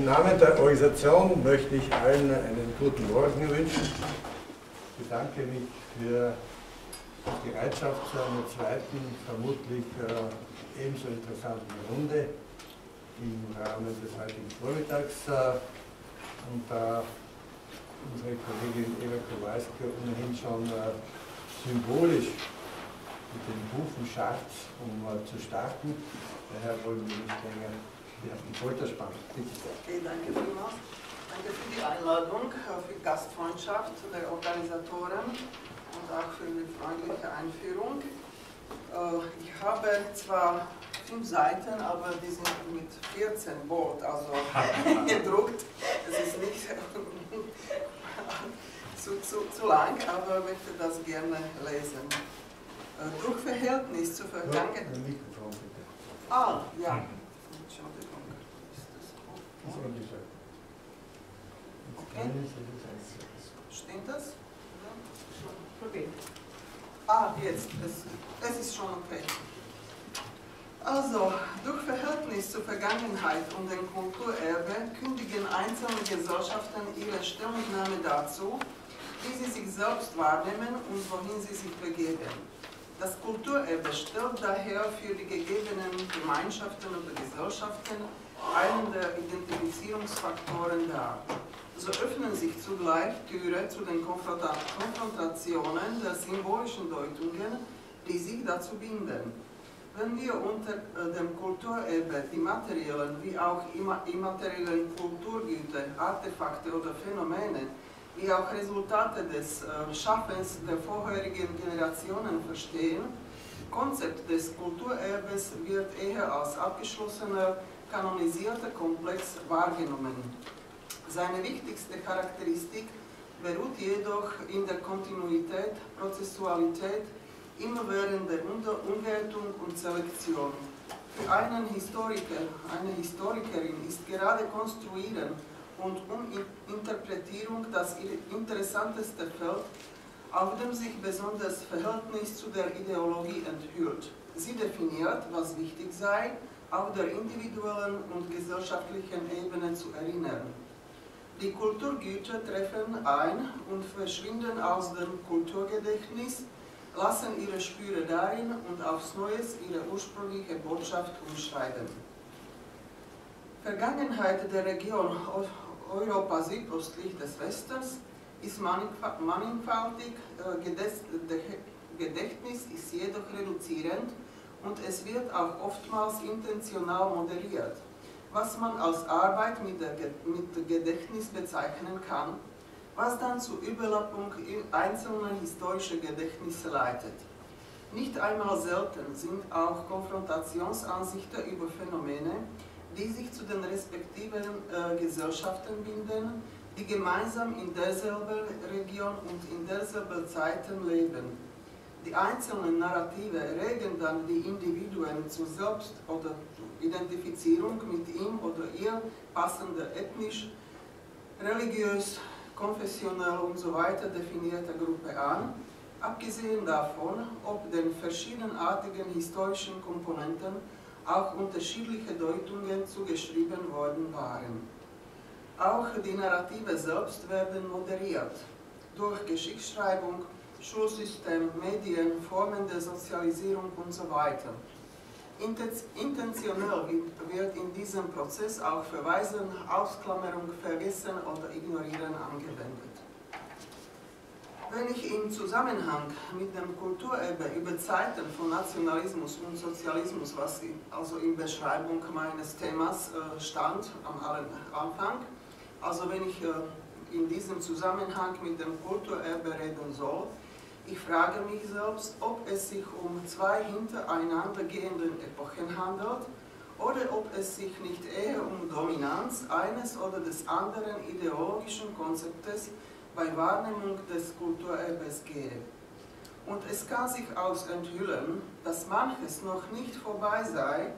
Im Namen der Organisation möchte ich allen einen guten Morgen wünschen. Ich bedanke mich für die Bereitschaft zu einer zweiten, vermutlich ebenso interessanten Runde im Rahmen des heutigen Vormittags. Und da unsere Kollegin Eva Kowalska ohnehin schon symbolisch mit dem Hufen scharrt, um zu starten, daher wollen wir nicht länger auf die Folter spannen. Bitte sehr. Okay, danke vielmals. Danke für die Einladung, für die Gastfreundschaft der Organisatoren und auch für die freundliche Einführung. Ich habe zwar 5 Seiten, aber die sind mit 14 Wort, also gedruckt. Es ist nicht zu lang, aber ich möchte das gerne lesen. Druckverhältnis zur Vergangenheit. Ah, ja. Entschuldigung. Ist das okay? Stimmt das? Okay. Ah, jetzt. Es ist schon okay. Also, durch Verhältnis zur Vergangenheit und dem Kulturerbe kündigen einzelne Gesellschaften ihre Stellungnahme dazu, wie sie sich selbst wahrnehmen und wohin sie sich begeben. Das Kulturerbe stellt daher für die gegebenen Gemeinschaften oder Gesellschaften einen der Identifizierungsfaktoren dar. So öffnen sich zugleich Türen zu den Konfrontationen der symbolischen Deutungen, die sich dazu binden. Wenn wir unter dem Kulturerbe die materiellen wie auch immateriellen Kulturgüter, Artefakte oder Phänomene, wie auch Resultate des Schaffens der vorherigen Generationen verstehen, Konzept des Kulturerbes wird eher als abgeschlossener, kanonisierter Komplex wahrgenommen. Seine wichtigste Charakteristik beruht jedoch in der Kontinuität, Prozessualität, immerwährender Umwertung und Selektion. Für einen Historiker, eine Historikerin ist gerade Konstruieren und Interpretierung das interessanteste Feld, auf dem sich besonders Verhältnis zu der Ideologie enthüllt. Sie definiert, was wichtig sei, auf der individuellen und gesellschaftlichen Ebene zu erinnern. Die Kulturgüter treffen ein und verschwinden aus dem Kulturgedächtnis, lassen ihre Spüre darin und aufs Neue ihre ursprüngliche Botschaft umschreiben. Vergangenheit der Region Europa südöstlich des Westens ist mannigfaltig, Gedächtnis ist jedoch reduzierend und es wird auch oftmals intentional moderiert, was man als Arbeit mit Gedächtnis bezeichnen kann, was dann zur Überlappung einzelner historischer Gedächtnisse leitet. Nicht einmal selten sind auch Konfrontationsansichten über Phänomene, die sich zu den respektiven Gesellschaften binden, die gemeinsam in derselben Region und in derselben Zeiten leben. Die einzelnen Narrative regen dann die Individuen zur Selbst- oder Identifizierung mit ihm oder ihr passender ethnisch, religiös, konfessionell und so weiter definierter Gruppe an, abgesehen davon, ob den verschiedenartigen historischen Komponenten auch unterschiedliche Deutungen zugeschrieben worden waren. Auch die Narrative selbst werden moderiert, durch Geschichtsschreibung, Schulsystem, Medien, Formen der Sozialisierung und so weiter. Intentionell wird in diesem Prozess auch Verweisen, Ausklammerung, Vergessen oder Ignorieren angewendet. Wenn ich im Zusammenhang mit dem Kulturerbe über Zeiten von Nationalismus und Sozialismus, was also in Beschreibung meines Themas stand am Anfang, also wenn ich in diesem Zusammenhang mit dem Kulturerbe reden soll, ich frage mich selbst, ob es sich um 2 hintereinander gehende Epochen handelt oder ob es sich nicht eher um Dominanz eines oder des anderen ideologischen Konzeptes bei Wahrnehmung des Kulturerbes gehe. Und es kann sich aus enthüllen, dass manches noch nicht vorbei sei,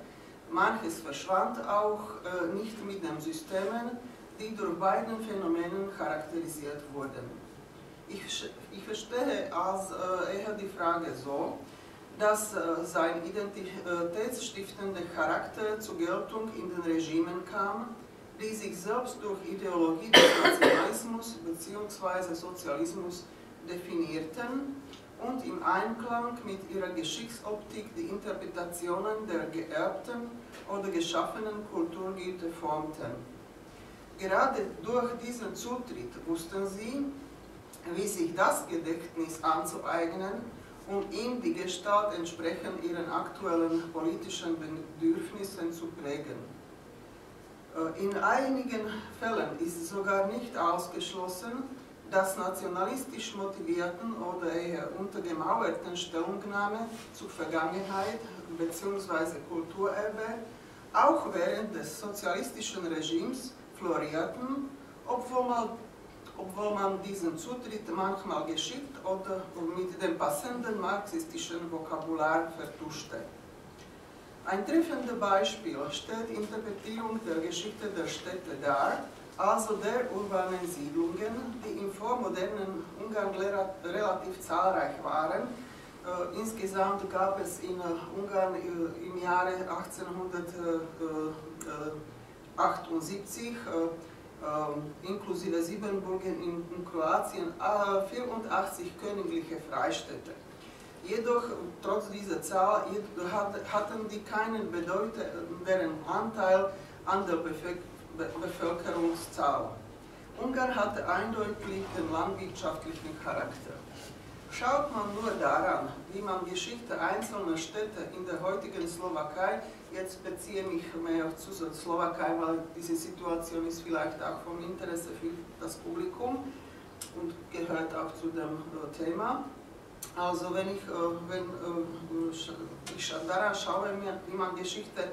manches verschwand auch nicht mit den Systemen, die durch beiden Phänomenen charakterisiert wurden. Ich verstehe als eher die Frage so, dass sein identitätsstiftender Charakter zur Geltung in den Regimen kam, die sich selbst durch Ideologie des Nationalismus bzw. Sozialismus definierten und im Einklang mit ihrer Geschichtsoptik die Interpretationen der geerbten oder geschaffenen Kulturgüter formten. Gerade durch diesen Zutritt wussten sie, wie sich das Gedächtnis anzueignen und ihm die Gestalt entsprechend ihren aktuellen politischen Bedürfnissen zu prägen. In einigen Fällen ist sogar nicht ausgeschlossen, dass nationalistisch motivierten oder eher untergemauerten Stellungnahme zur Vergangenheit bzw. Kulturerbe auch während des sozialistischen Regimes florierten, obwohl man diesen Zutritt manchmal geschickt oder mit dem passenden marxistischen Vokabular vertuschte. Ein treffendes Beispiel stellt die Interpretierung der Geschichte der Städte dar, also der urbanen Siedlungen, die im vormodernen Ungarn relativ zahlreich waren. Insgesamt gab es in Ungarn im Jahre 1878 inklusive Siebenbürgen in Kroatien 84 königliche Freistädte. Jedoch, trotz dieser Zahl, hatten die keinen bedeutenderen Anteil an der Bevölkerungszahl. Ungarn hatte eindeutig den landwirtschaftlichen Charakter. Schaut man nur daran, wie man Geschichte einzelner Städte in der heutigen Slowakei, jetzt beziehe mich mehr zu der Slowakei, weil diese Situation ist vielleicht auch von Interesse für das Publikum und gehört auch zu dem Thema. Also wenn ich daran schaue, wie man Geschichte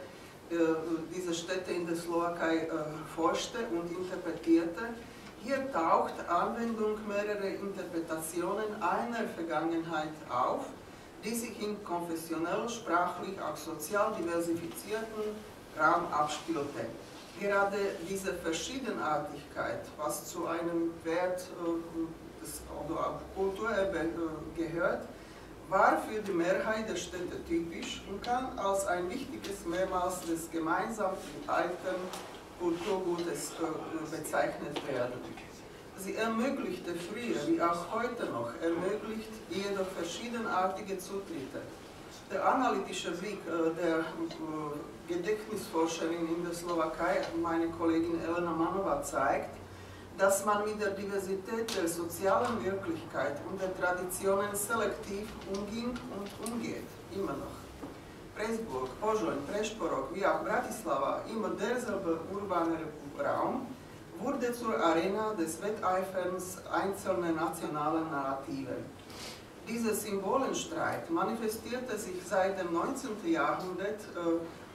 dieser Städte in der Slowakei forschte und interpretierte, hier taucht Anwendung mehrerer Interpretationen einer Vergangenheit auf, die sich im konfessionell, sprachlich, auch sozial diversifizierten Raum abspielte. Gerade diese Verschiedenartigkeit, was zu einem Wert oder Kulturerbe gehört, war für die Mehrheit der Städte typisch und kann als ein wichtiges Merkmal des gemeinsamen alten Kulturgutes bezeichnet werden. Sie ermöglichte früher wie auch heute noch, ermöglicht jedoch verschiedenartige Zutritte. Der analytische Blick der Gedächtnisforscherin in der Slowakei, meine Kollegin Elena Manova, zeigt, dass man mit der Diversität der sozialen Wirklichkeit und der Traditionen selektiv umging und umgeht, immer noch. Pressburg, Pozsony, Prešporok, wie auch Bratislava, immer derselbe urbane Raum, wurde zur Arena des Wetteiferns einzelner nationaler Narrative. Dieser Symbolenstreit manifestierte sich seit dem 19. Jahrhundert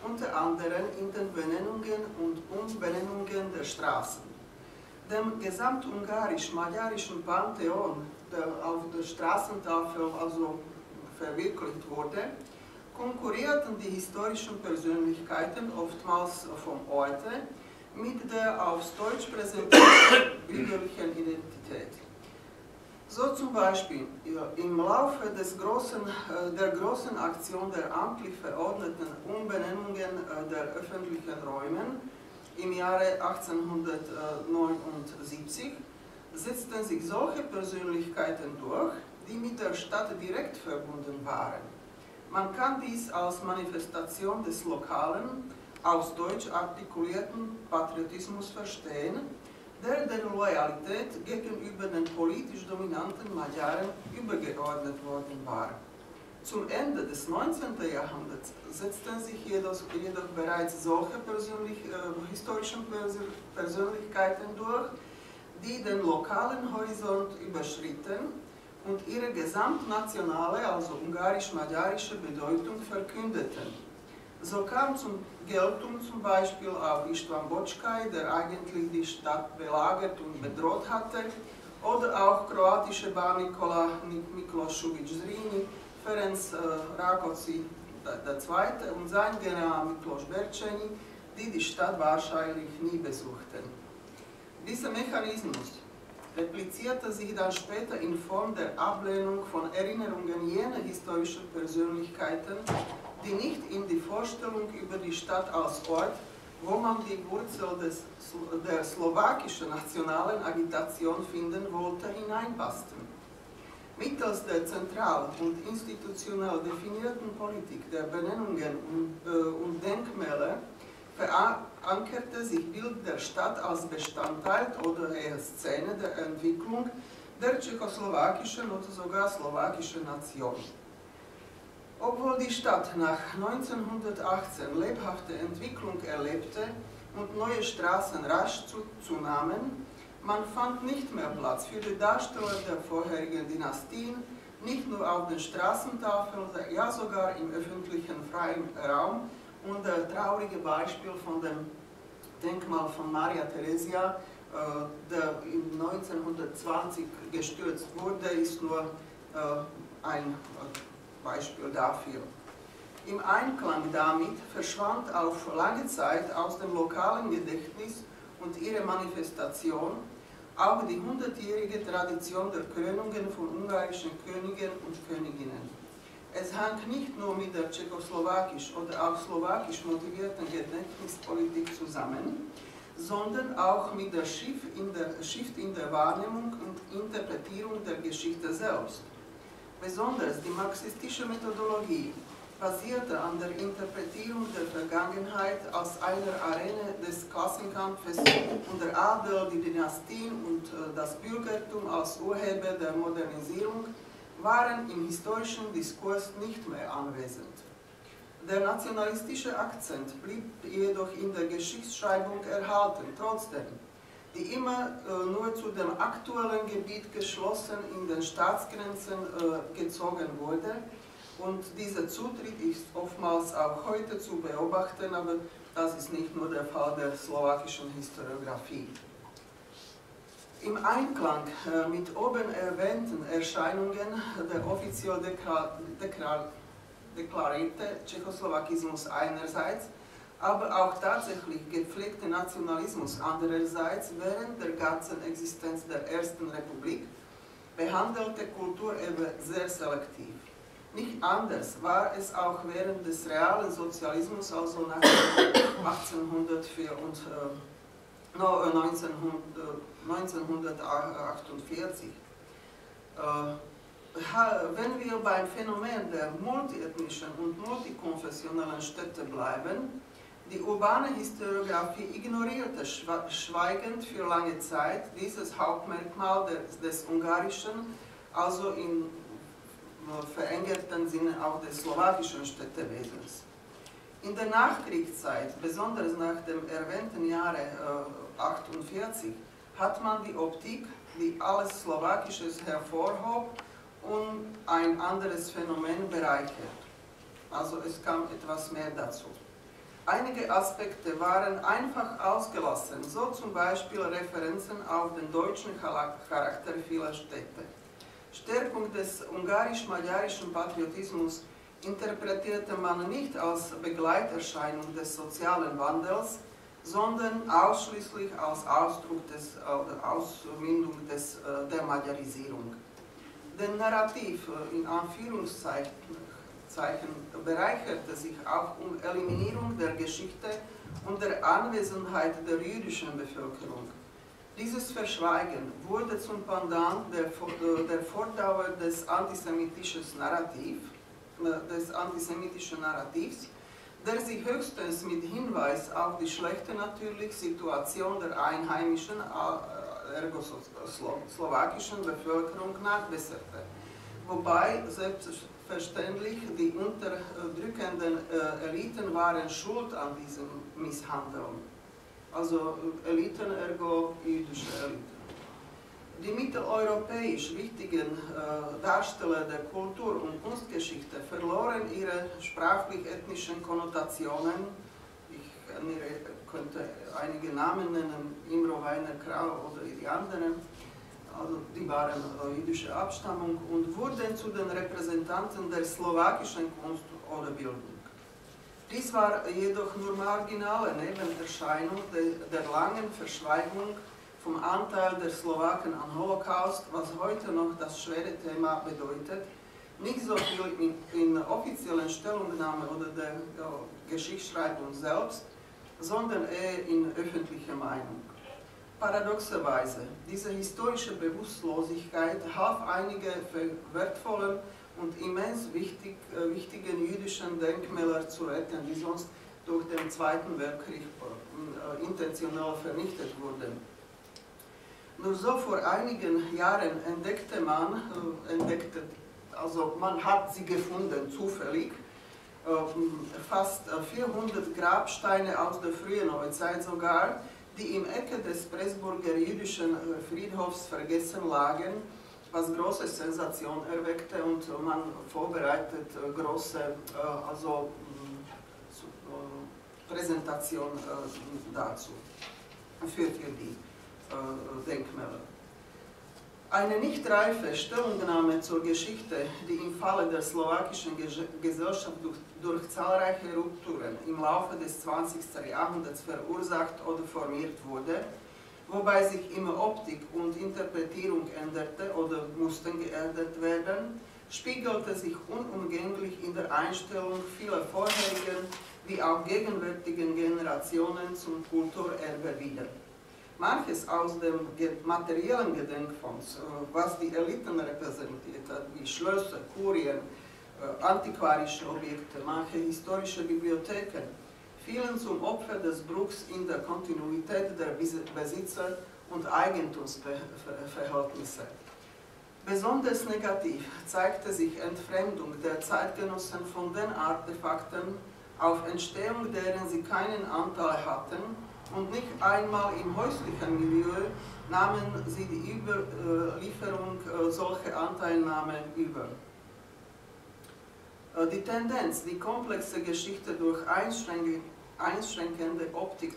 unter anderem in den Benennungen und Umbenennungen der Straßen. Dem gesamtungarisch-magyarischen Pantheon, der auf der Straßentafel also verwirklicht wurde, konkurrierten die historischen Persönlichkeiten oftmals vom Orte mit der aufs Deutsch präsentierten bürgerlichen Identität. So zum Beispiel im Laufe der großen Aktion der amtlich verordneten Umbenennungen der öffentlichen Räume im Jahre 1879 setzten sich solche Persönlichkeiten durch, die mit der Stadt direkt verbunden waren. Man kann dies als Manifestation des lokalen, aus Deutsch artikulierten Patriotismus verstehen, der Loyalität gegenüber den politisch dominanten Magyaren übergeordnet worden war. Zum Ende des 19. Jahrhunderts setzten sich jedoch bereits solche historischen Persönlichkeiten durch, die den lokalen Horizont überschritten und ihre gesamtnationale, also ungarisch-magyarische Bedeutung verkündeten. So kam zur Geltung zum Beispiel auch István Bocskai, der eigentlich die Stadt belagert und bedroht hatte, oder auch kroatische Barnikola Miklošević Zrini, Ferenc Rákóczi II. Und sein General Miklos Bercsényi, die die Stadt wahrscheinlich nie besuchten. Dieser Mechanismus replizierte sich dann später in Form der Ablehnung von Erinnerungen jener historischen Persönlichkeiten, die nicht in die Vorstellung über die Stadt als Ort wo man die Wurzel der slowakischen nationalen Agitation finden wollte, hineinpassten. Mittels der zentral und institutionell definierten Politik der Benennungen und Denkmäler verankerte sich Bild der Stadt als Bestandteil oder eher Szene der Entwicklung der tschechoslowakischen oder sogar slowakischen Nation. Obwohl die Stadt nach 1918 lebhafte Entwicklung erlebte und neue Straßen rasch zunahmen, man fand nicht mehr Platz für die Darsteller der vorherigen Dynastien, nicht nur auf den Straßentafeln, ja sogar im öffentlichen freien Raum. Und das traurige Beispiel von dem Denkmal von Maria Theresia, der 1920 gestürzt wurde, ist nur ein Beispiel dafür. Im Einklang damit verschwand auf lange Zeit aus dem lokalen Gedächtnis und ihre Manifestation auch die 100-jährige Tradition der Krönungen von ungarischen Königen und Königinnen. Es hängt nicht nur mit der tschechoslowakisch oder auch slowakisch motivierten Gedächtnispolitik zusammen, sondern auch mit der Shift in der Wahrnehmung und Interpretierung der Geschichte selbst. Besonders die marxistische Methodologie basierte an der Interpretierung der Vergangenheit als einer Arena des Klassenkampfes und der Adel, die Dynastien und das Bürgertum als Urheber der Modernisierung waren im historischen Diskurs nicht mehr anwesend. Der nationalistische Akzent blieb jedoch in der Geschichtsschreibung erhalten, trotzdem, die immer nur zu dem aktuellen Gebiet geschlossen in den Staatsgrenzen gezogen wurde. Und dieser Zutritt ist oftmals auch heute zu beobachten, aber das ist nicht nur der Fall der slowakischen Historiographie. Im Einklang mit oben erwähnten Erscheinungen der offiziell deklarierte Tschechoslowakismus einerseits, aber auch tatsächlich gepflegte Nationalismus andererseits während der ganzen Existenz der Ersten Republik behandelte Kulturerbe sehr selektiv. Nicht anders war es auch während des realen Sozialismus, also nach 1948. Wenn wir beim Phänomen der multiethnischen und multikonfessionellen Städte bleiben, die urbane Historiographie ignorierte schweigend für lange Zeit dieses Hauptmerkmal des Ungarischen, also im verengerten Sinne auch des slowakischen Städtewesens. In der Nachkriegszeit, besonders nach dem erwähnten Jahre 1948, hat man die Optik, die alles Slowakisches hervorhob, und ein anderes Phänomen bereichert. Also es kam etwas mehr dazu. Einige Aspekte waren einfach ausgelassen, so zum Beispiel Referenzen auf den deutschen Charakter vieler Städte. Stärkung des ungarisch-magyarischen Patriotismus interpretierte man nicht als Begleiterscheinung des sozialen Wandels, sondern ausschließlich als Ausdruck Ausmündung der Magyarisierung. Der Narrativ in Anführungszeichen bereicherte sich auch um Eliminierung der Geschichte und der Anwesenheit der jüdischen Bevölkerung. Dieses Verschweigen wurde zum Pendant der Fortdauer des antisemitischen Narrativs, der sich höchstens mit Hinweis auf die schlechte natürliche Situation der einheimischen, ergo slowakischen Bevölkerung nachbesserte. Wobei selbstverständlich die unterdrückenden Eliten waren schuld an diesem Misshandeln. Also Eliten, ergo jüdische Eliten. Die mitteleuropäisch wichtigen Darsteller der Kultur- und Kunstgeschichte verloren ihre sprachlich-ethnischen Konnotationen. Ich könnte einige Namen nennen, Imro, Heiner, Krau oder die anderen. Also die waren jüdischer Abstammung und wurden zu den Repräsentanten der slowakischen Kunst oder Bildung. Dies war jedoch nur marginale Nebenerscheinung der langen Verschweigung vom Anteil der Slowaken am Holocaust, was heute noch das schwere Thema bedeutet, nicht so viel in offiziellen Stellungnahmen oder der Geschichtsschreibung selbst, sondern eher in öffentlicher Meinung. Paradoxerweise, diese historische Bewusstlosigkeit half einige wertvollen und immens wichtigen jüdischen Denkmäler zu retten, die sonst durch den Zweiten Weltkrieg intentional vernichtet wurden. Nur so vor einigen Jahren man hat sie gefunden, zufällig, fast 400 Grabsteine aus der frühen Neuzeit sogar, die im Ecke des Pressburger jüdischen Friedhofs vergessen lagen, was große Sensation erweckte und man vorbereitet große Präsentation dazu, für die Denkmäler. Eine nicht reife Stellungnahme zur Geschichte, die im Falle der slowakischen Gesellschaft durch zahlreiche Rupturen im Laufe des 20. Jahrhunderts verursacht oder formiert wurde, wobei sich immer Optik und Interpretierung änderte oder mussten geändert werden, spiegelte sich unumgänglich in der Einstellung vieler vorherigen wie auch gegenwärtigen Generationen zum Kulturerbe wider. Manches aus dem materiellen Gedenkfonds, was die Eliten repräsentiert hat, wie Schlösser, Kurien, antiquarische Objekte, manche historische Bibliotheken, fielen zum Opfer des Bruchs in der Kontinuität der Besitzer- und Eigentumsverhältnisse. Besonders negativ zeigte sich Entfremdung der Zeitgenossen von den Artefakten, auf Entstehung deren sie keinen Anteil hatten, und nicht einmal im häuslichen Milieu nahmen sie die Überlieferung solcher Anteilnahme über. Die Tendenz, die komplexe Geschichte durch einschränkende Optik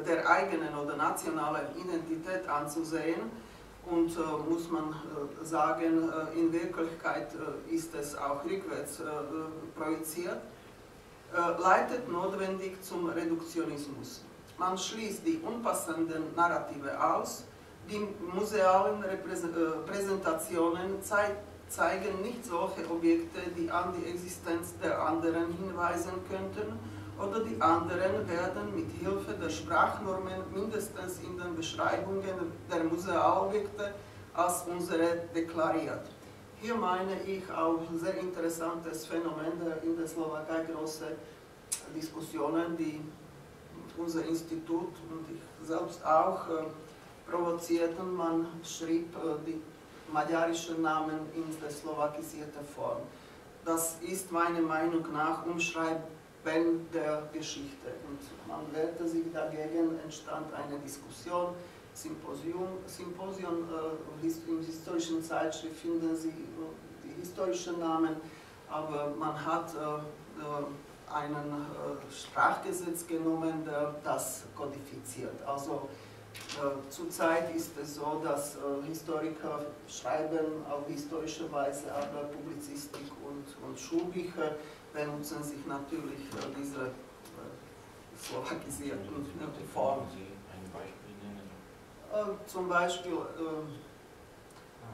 der eigenen oder nationalen Identität anzusehen, und muss man sagen, in Wirklichkeit ist es auch rückwärts projiziert, leitet notwendig zum Reduktionismus. Man schließt die unpassenden Narrative aus, die musealen Präsentationen zeigen nicht solche Objekte, die an die Existenz der anderen hinweisen könnten, oder die anderen werden mit Hilfe der Sprachnormen mindestens in den Beschreibungen der Musealobjekte als unsere deklariert. Hier meine ich auch ein sehr interessantes Phänomen in der Slowakei, große Diskussionen, die unser Institut und ich selbst auch provozierten. Man schrieb die magyarischen Namen in der slowakisierten Form. Das ist meiner Meinung nach Umschreiben der Geschichte. Und man wehrte sich dagegen, entstand eine Diskussion, Symposium in historischen Zeitschrift finden Sie die historischen Namen, aber man hat einen Sprachgesetz genommen, der das kodifiziert. Also zurzeit ist es so, dass Historiker schreiben auf historische Weise, aber Publizistik und Schulbücher benutzen sich natürlich diese slowakisierten Formen. Zum Beispiel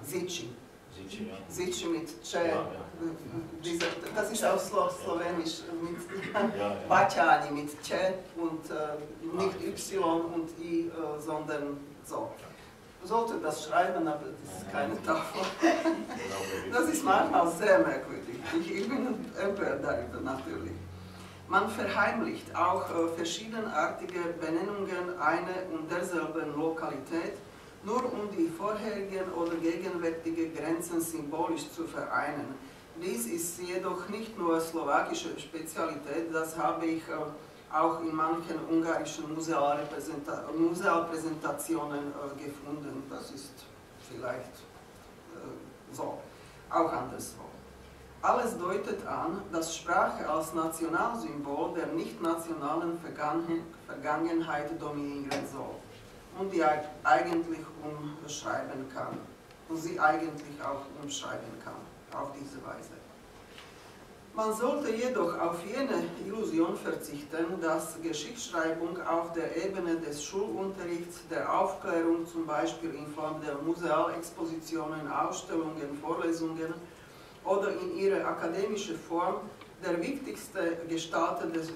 Zici. Zici mit Cze. Das ist auch slowenisch mit Baciani mit Cze und nicht Y und I, sondern so. Sollte das schreiben, aber das ist keine Tafel. Das ist manchmal sehr merkwürdig. Ich bin empört darüber natürlich. Man verheimlicht auch verschiedenartige Benennungen einer und derselben Lokalität, nur um die vorherigen oder gegenwärtigen Grenzen symbolisch zu vereinen. Dies ist jedoch nicht nur slowakische Spezialität, das habe ich auch in manchen ungarischen Musealpräsentationen gefunden. Das ist vielleicht so, auch anderswo. Alles deutet an, dass Sprache als Nationalsymbol der nicht-nationalen Vergangenheit dominieren soll und die eigentlich umschreiben kann und sie eigentlich auch umschreiben kann, auf diese Weise. Man sollte jedoch auf jene Illusion verzichten, dass Geschichtsschreibung auf der Ebene des Schulunterrichts, der Aufklärung, zum Beispiel in Form der Musealexpositionen, Ausstellungen, Vorlesungen oder in ihrer akademischen Form der wichtigste Gestalter des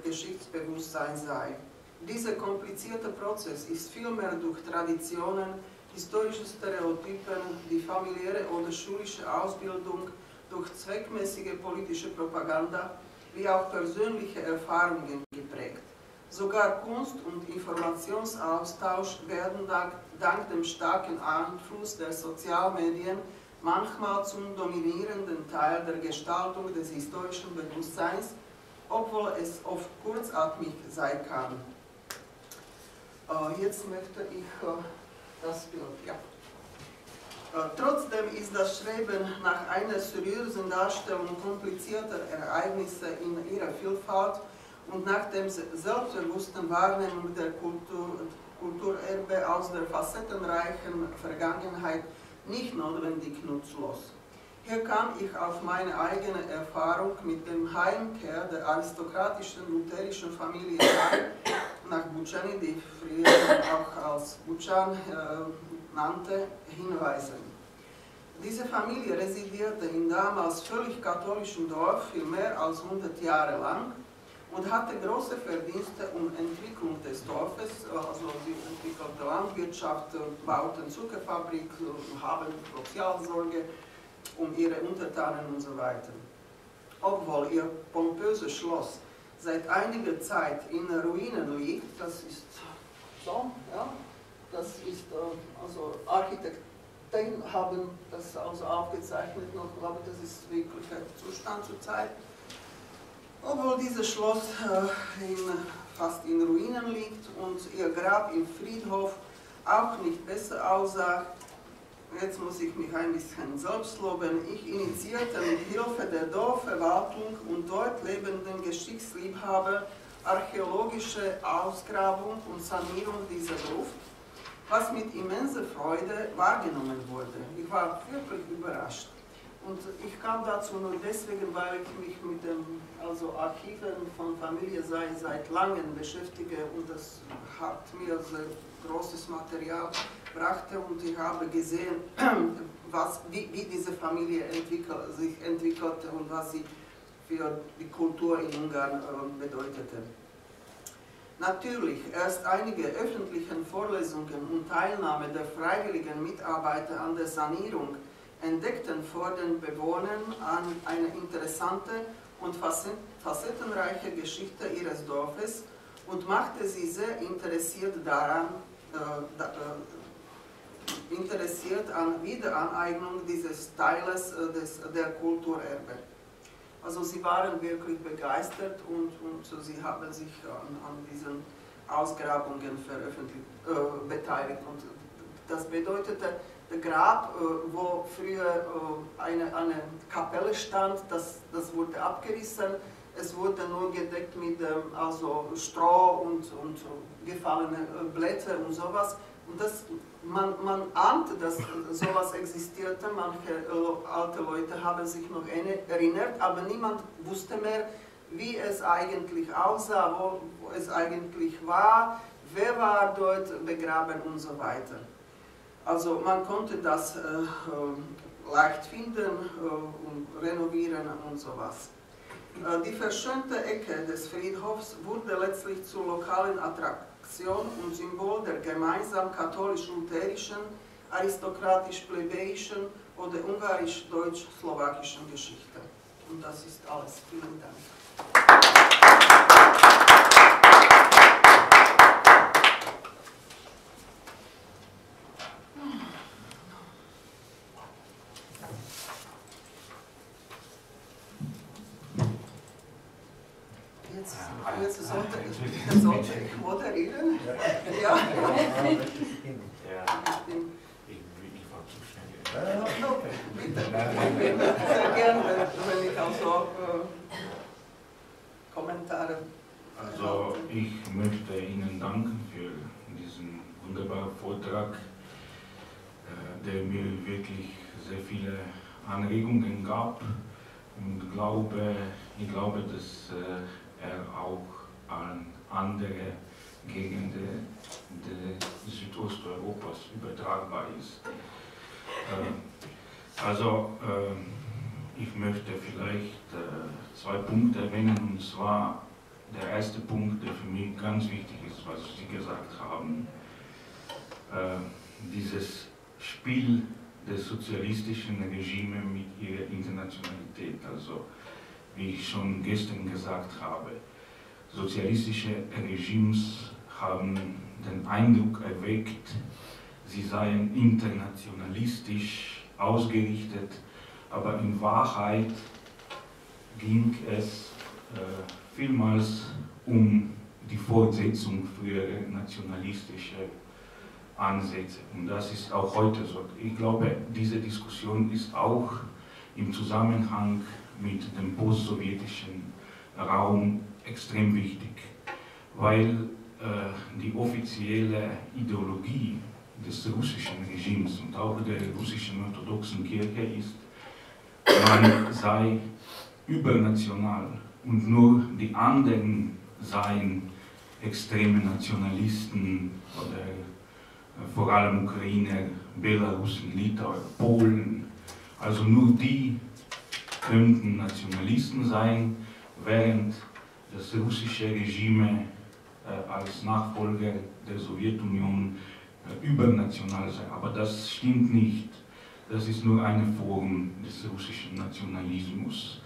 Geschichtsbewusstseins sei. Dieser komplizierte Prozess ist vielmehr durch Traditionen, historische Stereotypen, die familiäre oder schulische Ausbildung, durch zweckmäßige politische Propaganda, wie auch persönliche Erfahrungen geprägt. Sogar Kunst- und Informationsaustausch werden dank dem starken Einfluss der Sozialmedien manchmal zum dominierenden Teil der Gestaltung des historischen Bewusstseins, obwohl es oft kurzatmig sein kann. Jetzt möchte ich das Bild. Ja. Trotzdem ist das Streben nach einer seriösen Darstellung komplizierter Ereignisse in ihrer Vielfalt und nach dem selbstbewussten Wahrnehmung der Kulturerbe aus der facettenreichen Vergangenheit nicht notwendig nutzlos. Hier kann ich auf meine eigene Erfahrung mit dem Heimkehr der aristokratischen lutherischen Familie nach Bučany, die früher auch als Bučan nannte, hinweisen. Diese Familie residierte im damals völlig katholischen Dorf für mehr als 100 Jahre lang und hatte große Verdienste um Entwicklung des Dorfes, also sie entwickelte Landwirtschaft, bauten Zuckerfabrik, haben Sozialsorge um ihre Untertanen und so weiter. Obwohl ihr pompöses Schloss seit einiger Zeit in Ruinen liegt, das ist so, ja, das ist, also Architekten haben das also aufgezeichnet und ich glaube, das ist wirklich ein Zustand zurzeit. Obwohl dieses Schloss fast in Ruinen liegt und ihr Grab im Friedhof auch nicht besser aussah, jetzt muss ich mich ein bisschen selbst loben, ich initiierte mit Hilfe der Dorfverwaltung und dort lebenden Geschichtsliebhaber archäologische Ausgrabung und Sanierung dieser Gruft, was mit immenser Freude wahrgenommen wurde. Ich war wirklich überrascht. Und ich kam dazu nur deswegen, weil ich mich mit den Archiven von Familie seit langem beschäftige und das hat mir sehr großes Material brachte und ich habe gesehen, wie diese Familie sich entwickelte und was sie für die Kultur in Ungarn bedeutete. Natürlich, erst einige öffentliche Vorlesungen und Teilnahme der freiwilligen Mitarbeiter an der Sanierung entdeckten vor den Bewohnern eine interessante und facettenreiche Geschichte ihres Dorfes und machte sie sehr interessiert an Wiederaneignung dieses Teiles der Kulturerbe. Also sie waren wirklich begeistert und sie haben sich an diesen Ausgrabungen beteiligt. Und das bedeutete, der Grab, wo früher eine Kapelle stand, das wurde abgerissen. Es wurde nur gedeckt mit Stroh und gefallene Blätter und sowas. Und man ahnte, dass sowas existierte. Manche alte Leute haben sich noch erinnert, aber niemand wusste mehr, wie es eigentlich aussah, wo es eigentlich war, wer war dort begraben und so weiter. Also man konnte das leicht finden und renovieren und sowas. Die verschönte Ecke des Friedhofs wurde letztlich zur lokalen Attraktion und Symbol der gemeinsam katholisch-lutherischen, aristokratisch-plebejischen oder ungarisch-deutsch-slowakischen Geschichte. Und das ist alles. Vielen Dank. Jetzt sollte ich moderieren. Ja. Bitte. Sehr gerne, wenn ich auch so Kommentare. Also ich möchte Ihnen danken für diesen wunderbaren Vortrag, der mir wirklich sehr viele Anregungen gab und ich glaube, dass er auch an andere Gegenden Südosteuropas übertragbar ist. ich möchte vielleicht zwei Punkte erwähnen, und zwar der erste Punkt, der für mich ganz wichtig ist, was Sie gesagt haben, dieses Spiel des sozialistischen Regimes mit ihrer Internationalität. Also, wie ich schon gestern gesagt habe, sozialistische Regimes haben den Eindruck erweckt, sie seien internationalistisch ausgerichtet, aber in Wahrheit ging es vielmals um die Fortsetzung früherer nationalistischer Ansätze. Und das ist auch heute so. Ich glaube, diese Diskussion ist auch im Zusammenhang mit dem postsowjetischen Raum extrem wichtig, weil die offizielle Ideologie des russischen Regimes und auch der russischen orthodoxen Kirche ist, man sei übernational und nur die anderen seien extreme Nationalisten oder vor allem Ukrainer, Belarusen, Litauer, Polen. Also nur die könnten Nationalisten sein, während das russische Regime als Nachfolger der Sowjetunion übernational sei. Aber das stimmt nicht. Das ist nur eine Form des russischen Nationalismus,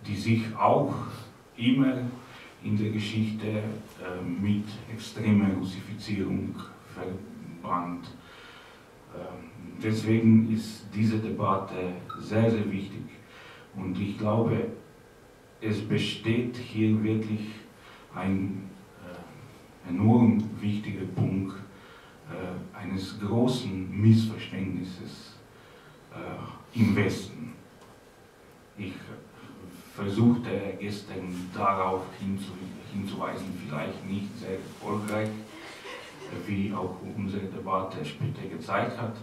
die sich auch immer in der Geschichte mit extremer Russifizierung verband. Deswegen ist diese Debatte sehr, sehr wichtig. Und ich glaube, es besteht hier wirklich ein enorm wichtiger Punkt eines großen Missverständnisses im Westen. Ich versuchte gestern darauf hinzuweisen, vielleicht nicht sehr erfolgreich, wie auch unsere Debatte später gezeigt hat,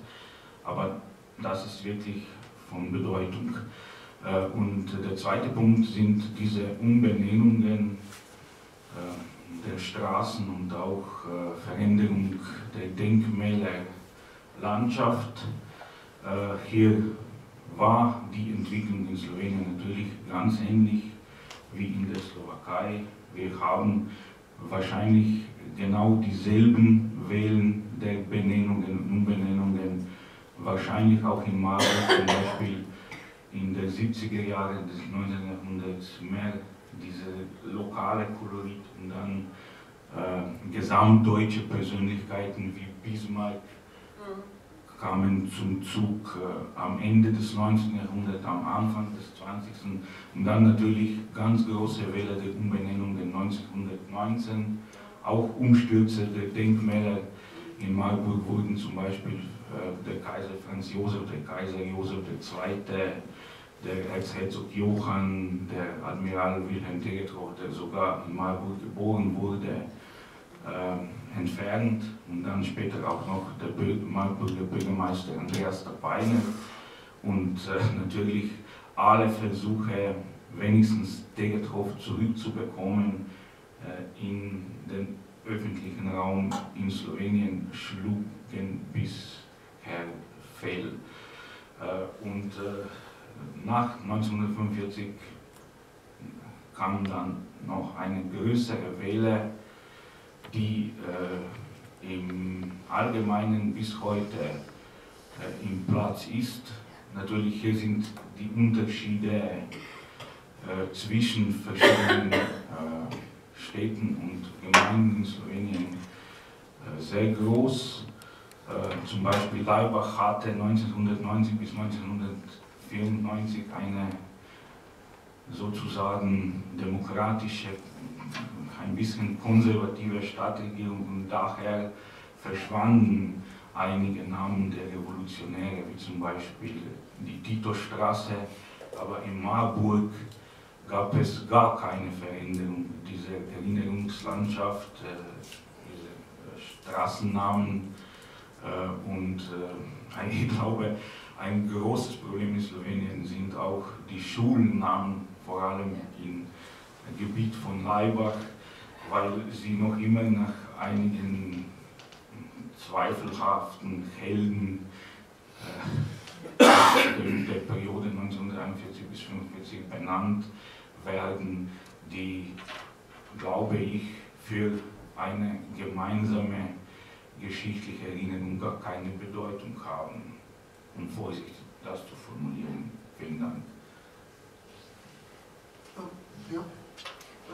aber das ist wirklich von Bedeutung. Und der zweite Punkt sind diese Umbenennungen der Straßen und auch Veränderung der Denkmälerlandschaft. Hier war die Entwicklung in Slowenien natürlich ganz ähnlich wie in der Slowakei. Wir haben wahrscheinlich genau dieselben Wellen der Benennungen und Umbenennungen, wahrscheinlich auch in Marburg zum Beispiel in den 70er Jahren des 19. Jahrhunderts mehr diese lokale Kolorit und dann gesamtdeutsche Persönlichkeiten wie Bismarck kamen zum Zug am Ende des 19. Jahrhunderts, am Anfang des 20. Und dann natürlich ganz große Welle der Umbenennungen 1919, auch Umstürze der Denkmäler. In Marburg wurden zum Beispiel der Kaiser Franz Josef, der Kaiser Josef II., der Erzherzog Johann, der Admiral Wilhelm Tegetthoff, der sogar in Marburg geboren wurde, entfernt, und dann später auch noch der Marburger Bürgermeister Andreas Tapainer und natürlich alle Versuche, wenigstens Tegetthoff zurückzubekommen, in den öffentlichen Raum in Slowenien schlugen bisher fehl. Und nach 1945 kam dann noch eine größere Welle, die im Allgemeinen bis heute im Platz ist. Natürlich hier sind die Unterschiede zwischen verschiedenen Städten und Gemeinden in Slowenien sehr groß. Zum Beispiel Laibach hatte 1990 bis 1994 eine sozusagen demokratische, ein bisschen konservative Stadtregierung, und daher verschwanden einige Namen der Revolutionäre, wie zum Beispiel die Titostraße, aber in Marburg gab es gar keine Veränderung dieser Erinnerungslandschaft, diese Straßennamen, und ich glaube, ein großes Problem in Slowenien sind auch die Schulnamen, vor allem im Gebiet von Laibach, weil sie noch immer nach einigen zweifelhaften Helden der Periode 1943 bis 1945 benannt werden, die, glaube ich, für eine gemeinsame geschichtliche Erinnerung gar keine Bedeutung haben. Und vorsichtig, das zu formulieren. Vielen Dank. Ja.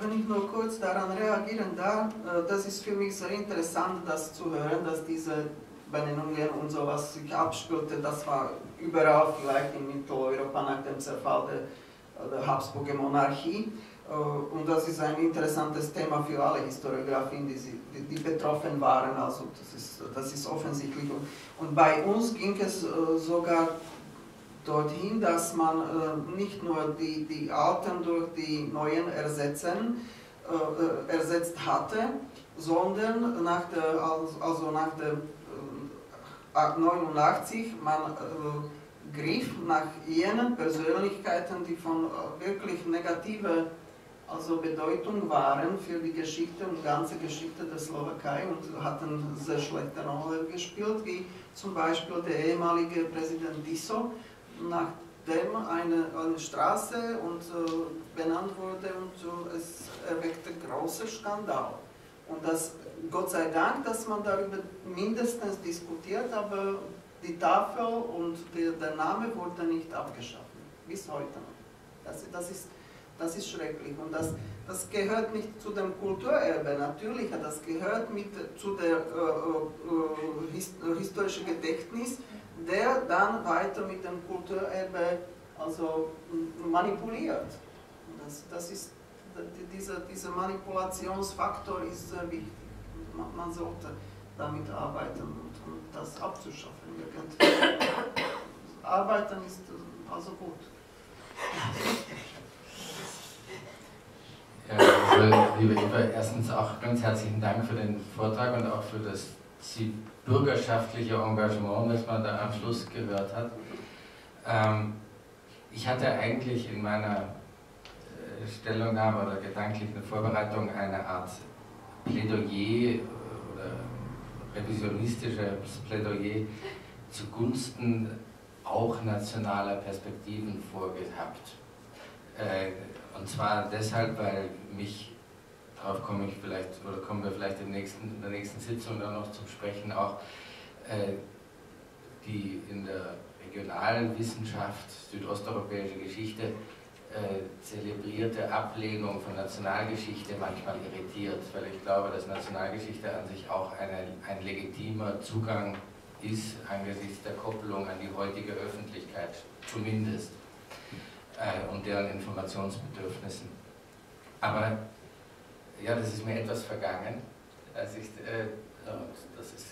Wenn ich nur kurz daran reagieren darf, das ist für mich sehr interessant, das zu hören, dass diese Benennungen und sowas sich abspielte. Das war überall vielleicht in Mitteleuropa nach dem Zerfall der Habsburger Monarchie. Und das ist ein interessantes Thema für alle Historiografien, die betroffen waren. Also das ist offensichtlich. Und bei uns ging es sogar dorthin, dass man nicht nur die Alten durch die Neuen ersetzt hatte, sondern nach der 89 man griff nach jenen Persönlichkeiten, die von wirklich negativer Bedeutung waren für die Geschichte und ganze Geschichte der Slowakei und hatten sehr schlechte Rolle gespielt, wie zum Beispiel der ehemalige Präsident Tiso, nachdem eine Straße benannt wurde und es erweckte großen Skandal. Und das, Gott sei Dank, dass man darüber mindestens diskutiert, aber die Tafel und der Name wurde nicht abgeschafft, bis heute noch. Das ist schrecklich und das gehört nicht zu dem Kulturerbe, natürlich, das gehört zu der historischen Gedächtnis, der dann weiter mit dem Kulturerbe manipuliert. Dieser Manipulationsfaktor ist sehr wichtig. Man sollte damit arbeiten und das abzuschaffen. Arbeiten ist also gut. Ja, liebe Eva, erstens auch ganz herzlichen Dank für den Vortrag und auch für das bürgerschaftliche Engagement, das man da am Schluss gehört hat. Ich hatte eigentlich in meiner Stellungnahme oder gedanklichen Vorbereitung eine Art Plädoyer oder revisionistisches Plädoyer zugunsten auch nationaler Perspektiven vorgehabt. Und zwar deshalb, weil mich, darauf komme ich vielleicht, oder kommen wir vielleicht in der nächsten Sitzung dann noch zum Sprechen, auch die in der regionalen Wissenschaft, südosteuropäische Geschichte, zelebrierte Ablehnung von Nationalgeschichte manchmal irritiert, weil ich glaube, dass Nationalgeschichte an sich auch ein legitimer Zugang ist angesichts der Koppelung an die heutige Öffentlichkeit, zumindest, und deren Informationsbedürfnissen. Aber ja, das ist mir etwas vergangen, als ich, das ist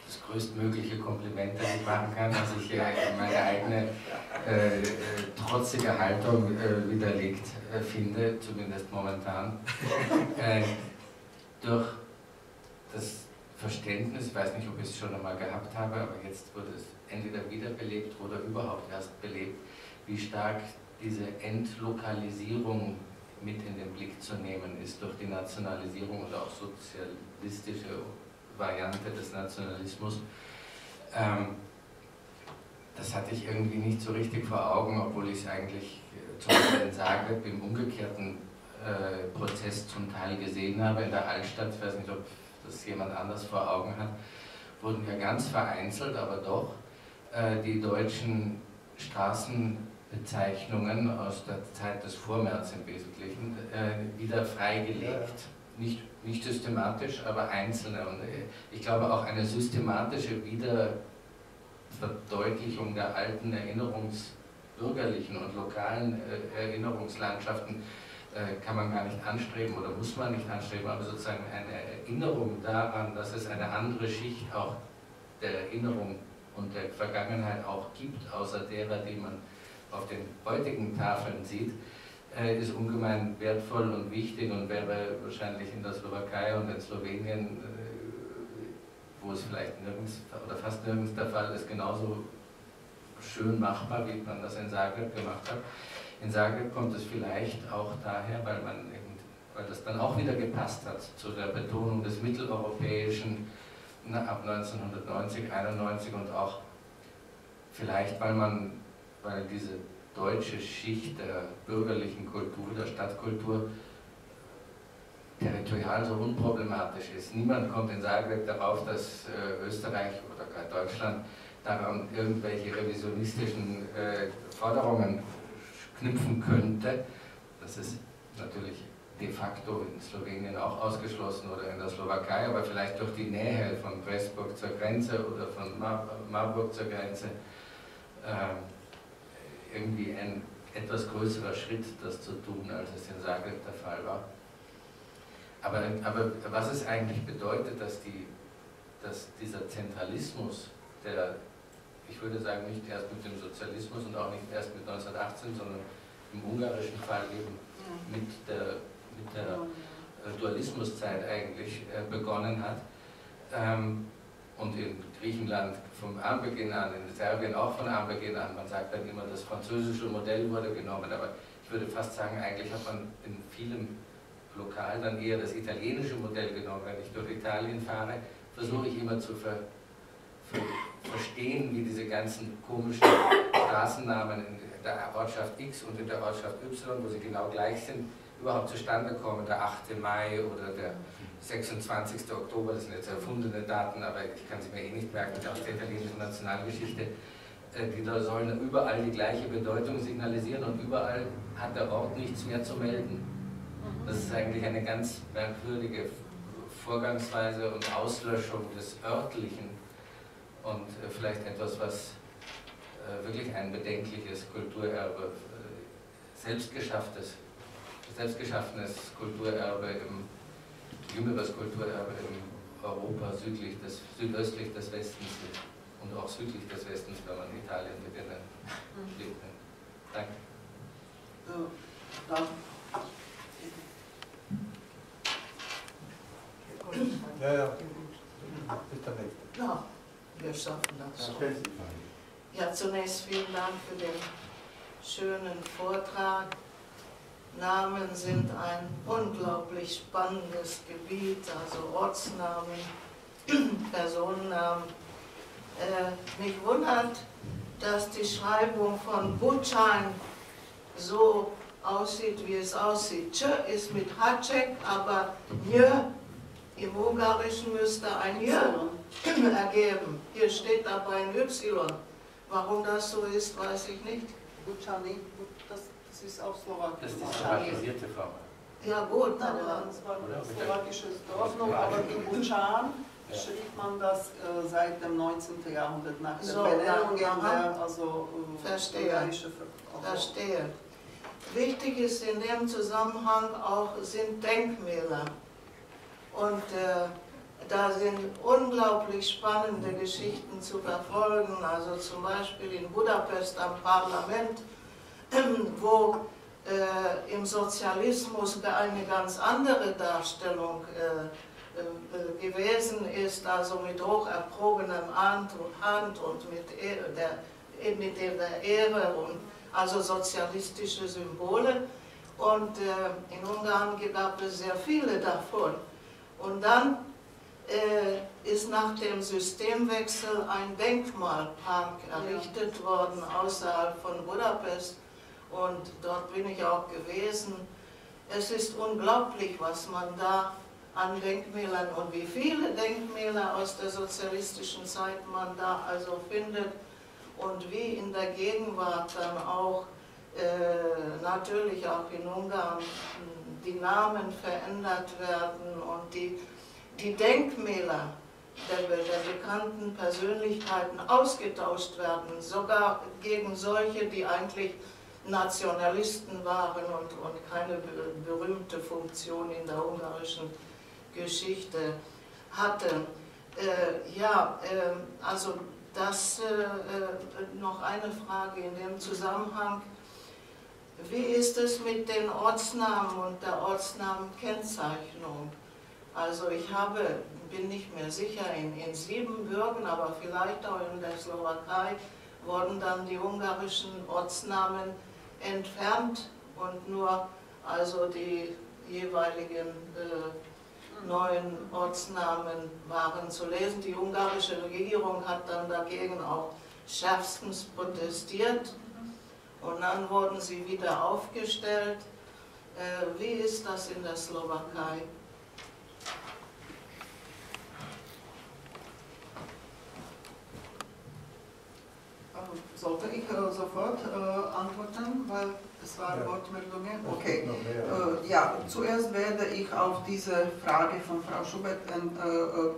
das größtmögliche Kompliment, das ich machen kann, dass ich meine eigene trotzige Haltung widerlegt finde, zumindest momentan, durch das Verständnis, ich weiß nicht, ob ich es schon einmal gehabt habe, aber jetzt wurde es entweder wiederbelebt oder überhaupt erst belebt, wie stark diese Entlokalisierung mit in den Blick zu nehmen ist durch die Nationalisierung und auch sozialistische Variante des Nationalismus. Das hatte ich irgendwie nicht so richtig vor Augen, obwohl ich es eigentlich zum Beispiel in Zagreb im umgekehrten Prozess zum Teil gesehen habe. In der Altstadt, ich weiß nicht, ob das jemand anders vor Augen hat, wurden ja ganz vereinzelt, aber doch die deutschen Straßenbezeichnungen aus der Zeit des Vormärz im Wesentlichen wieder freigelegt. Nicht systematisch, aber einzelne. Und ich glaube auch eine systematische Wiederverdeutlichung der alten bürgerlichen und lokalen Erinnerungslandschaften kann man gar nicht anstreben oder muss man nicht anstreben, aber sozusagen eine Erinnerung daran, dass es eine andere Schicht auch der Erinnerung und der Vergangenheit auch gibt, außer derer, die man auf den heutigen Tafeln sieht, ist ungemein wertvoll und wichtig und wäre wahrscheinlich in der Slowakei und in Slowenien, wo es vielleicht nirgends oder fast nirgends der Fall ist, genauso schön machbar, wie man das in Zagreb gemacht hat. In Zagreb kommt es vielleicht auch daher, weil das dann auch wieder gepasst hat zu der Betonung des Mitteleuropäischen ab 1990, 91 und auch vielleicht, weil diese deutsche Schicht der bürgerlichen Kultur, der Stadtkultur, territorial so unproblematisch ist. Niemand kommt in Zagreb darauf, dass Österreich oder gar Deutschland daran irgendwelche revisionistischen Forderungen knüpfen könnte. Das ist natürlich de facto in Slowenien auch ausgeschlossen oder in der Slowakei, aber vielleicht durch die Nähe von Pressburg zur Grenze oder von Marburg zur Grenze irgendwie ein etwas größerer Schritt, das zu tun, als es in Zagreb der Fall war. Aber was es eigentlich bedeutet, dass dieser Zentralismus, der, ich würde sagen, nicht erst mit dem Sozialismus und auch nicht erst mit 1918, sondern im ungarischen Fall eben mit der Dualismuszeit eigentlich begonnen hat, und in Griechenland vom Anbeginn an, in Serbien auch von Anbeginn an, man sagt dann immer, das französische Modell wurde genommen, aber ich würde fast sagen, eigentlich hat man in vielem lokal dann eher das italienische Modell genommen. Wenn ich durch Italien fahre, versuche ich immer zu verstehen, wie diese ganzen komischen Straßennamen in der Ortschaft X und in der Ortschaft Y, wo sie genau gleich sind, überhaupt zustande kommen. Der 8. Mai oder der 26. Oktober, das sind jetzt erfundene Daten, aber ich kann sie mir eh nicht merken, aus der italienischen Nationalgeschichte. Die da sollen überall die gleiche Bedeutung signalisieren und überall hat der Ort nichts mehr zu melden. Das ist eigentlich eine ganz merkwürdige Vorgangsweise und Auslöschung des Örtlichen und vielleicht etwas, was wirklich ein bedenkliches Kulturerbe, selbstgeschaffenes Kulturerbe, jüngeres Kulturerbe in Europa südöstlich des Westens und auch südlich des Westens, wenn man Italien mit in den Blick nimmt. Danke. Ja. Bis der nächste. Ja, wir schaffen das schon. Ja, zunächst vielen Dank für den schönen Vortrag. Namen sind ein unglaublich spannendes Gebiet, also Ortsnamen, Personennamen. Mich wundert, dass die Schreibung von Buchan so aussieht, wie es aussieht. Ch ist mit Hacek, aber Nj im Ungarischen müsste ein J ergeben. Hier steht aber ein Y. Warum das so ist, weiß ich nicht. Bucani, das ist auch slowakisch. Das ist die slowakisierte Form. Ja gut, Nein, aber das war ein slowakisches Dorf noch, aber in Buchan schrieb man das seit dem 19. Jahrhundert nach der Benennung der ungarische Verstehe. Wichtig ist in dem Zusammenhang auch sind Denkmäler. Und da sind unglaublich spannende Geschichten zu verfolgen, also zum Beispiel in Budapest am Parlament, wo im Sozialismus eine ganz andere Darstellung gewesen ist, also mit hoch erprobenem Hand und mit der Ehre und also sozialistische Symbole. Und in Ungarn gab es sehr viele davon. Und dann ist nach dem Systemwechsel ein Denkmalpark errichtet worden außerhalb von Budapest und dort bin ich auch gewesen. Es ist unglaublich, was man da an Denkmälern und wie viele Denkmäler aus der sozialistischen Zeit man da also findet und wie in der Gegenwart dann auch natürlich auch in Ungarn die Namen verändert werden und die Denkmäler der bekannten Persönlichkeiten ausgetauscht werden, sogar gegen solche, die eigentlich Nationalisten waren und keine berühmte Funktion in der ungarischen Geschichte hatten. Also das noch eine Frage in dem Zusammenhang. Wie ist es mit den Ortsnamen und der Ortsnamenkennzeichnung? Also ich bin nicht mehr sicher, in Siebenbürgen, aber vielleicht auch in der Slowakei wurden dann die ungarischen Ortsnamen entfernt und nur also die jeweiligen neuen Ortsnamen waren zu lesen. Die ungarische Regierung hat dann dagegen auch schärfstens protestiert und dann wurden sie wieder aufgestellt. Wie ist das in der Slowakei? Sollte ich sofort antworten, weil es waren Wortmeldungen? Okay. Ja, zuerst werde ich auf diese Frage von Frau Schubert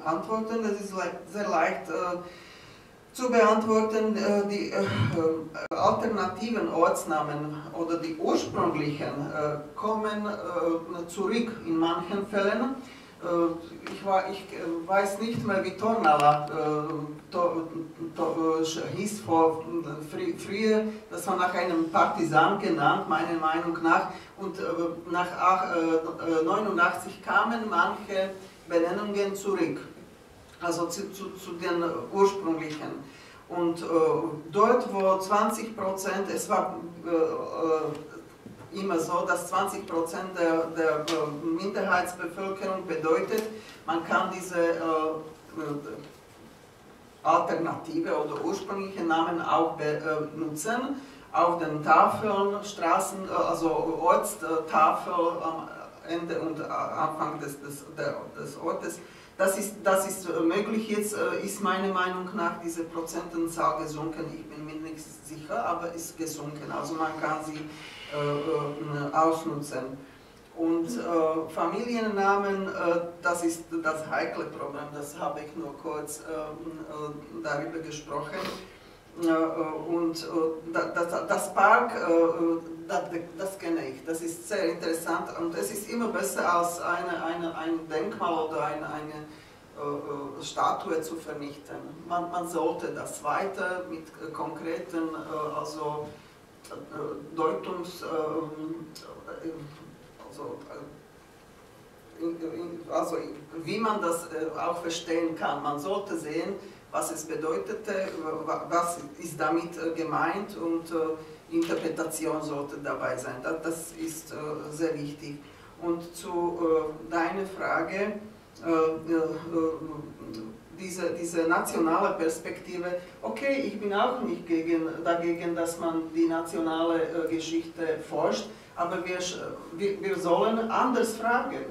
antworten. Das ist sehr leicht zu beantworten. Die alternativen Ortsnamen oder die ursprünglichen kommen zurück in manchen Fällen. Ich weiß nicht mehr, wie Tornala hieß früher, das war nach einem Partisan genannt, meiner Meinung nach, und nach 1989 kamen manche Benennungen zurück, also zu den ursprünglichen. Und dort, wo 20%, es war immer so, dass 20% der Minderheitsbevölkerung bedeutet, man kann diese alternative oder ursprüngliche Namen auch benutzen. Auf den Tafeln, Straßen, also Ortstafel am Ende und Anfang des Ortes. Das ist möglich. Jetzt ist meiner Meinung nach diese Prozentenzahl gesunken. Ich bin mir nicht sicher, aber ist gesunken. Also man kann sie ausnutzen. Und Familiennamen, das ist das heikle Problem, das habe ich nur kurz darüber gesprochen. Und das Park, das kenne ich, das ist sehr interessant und es ist immer besser als ein Denkmal oder eine Statue zu vernichten. Man sollte das weiter mit konkreten, also also wie man das auch verstehen kann. Man sollte sehen, was es bedeutete, was ist damit gemeint und Interpretation sollte dabei sein. Das ist sehr wichtig. Und zu deiner Frage, diese nationale Perspektive, okay, ich bin auch nicht dagegen, dass man die nationale Geschichte forscht, aber wir sollen anders fragen.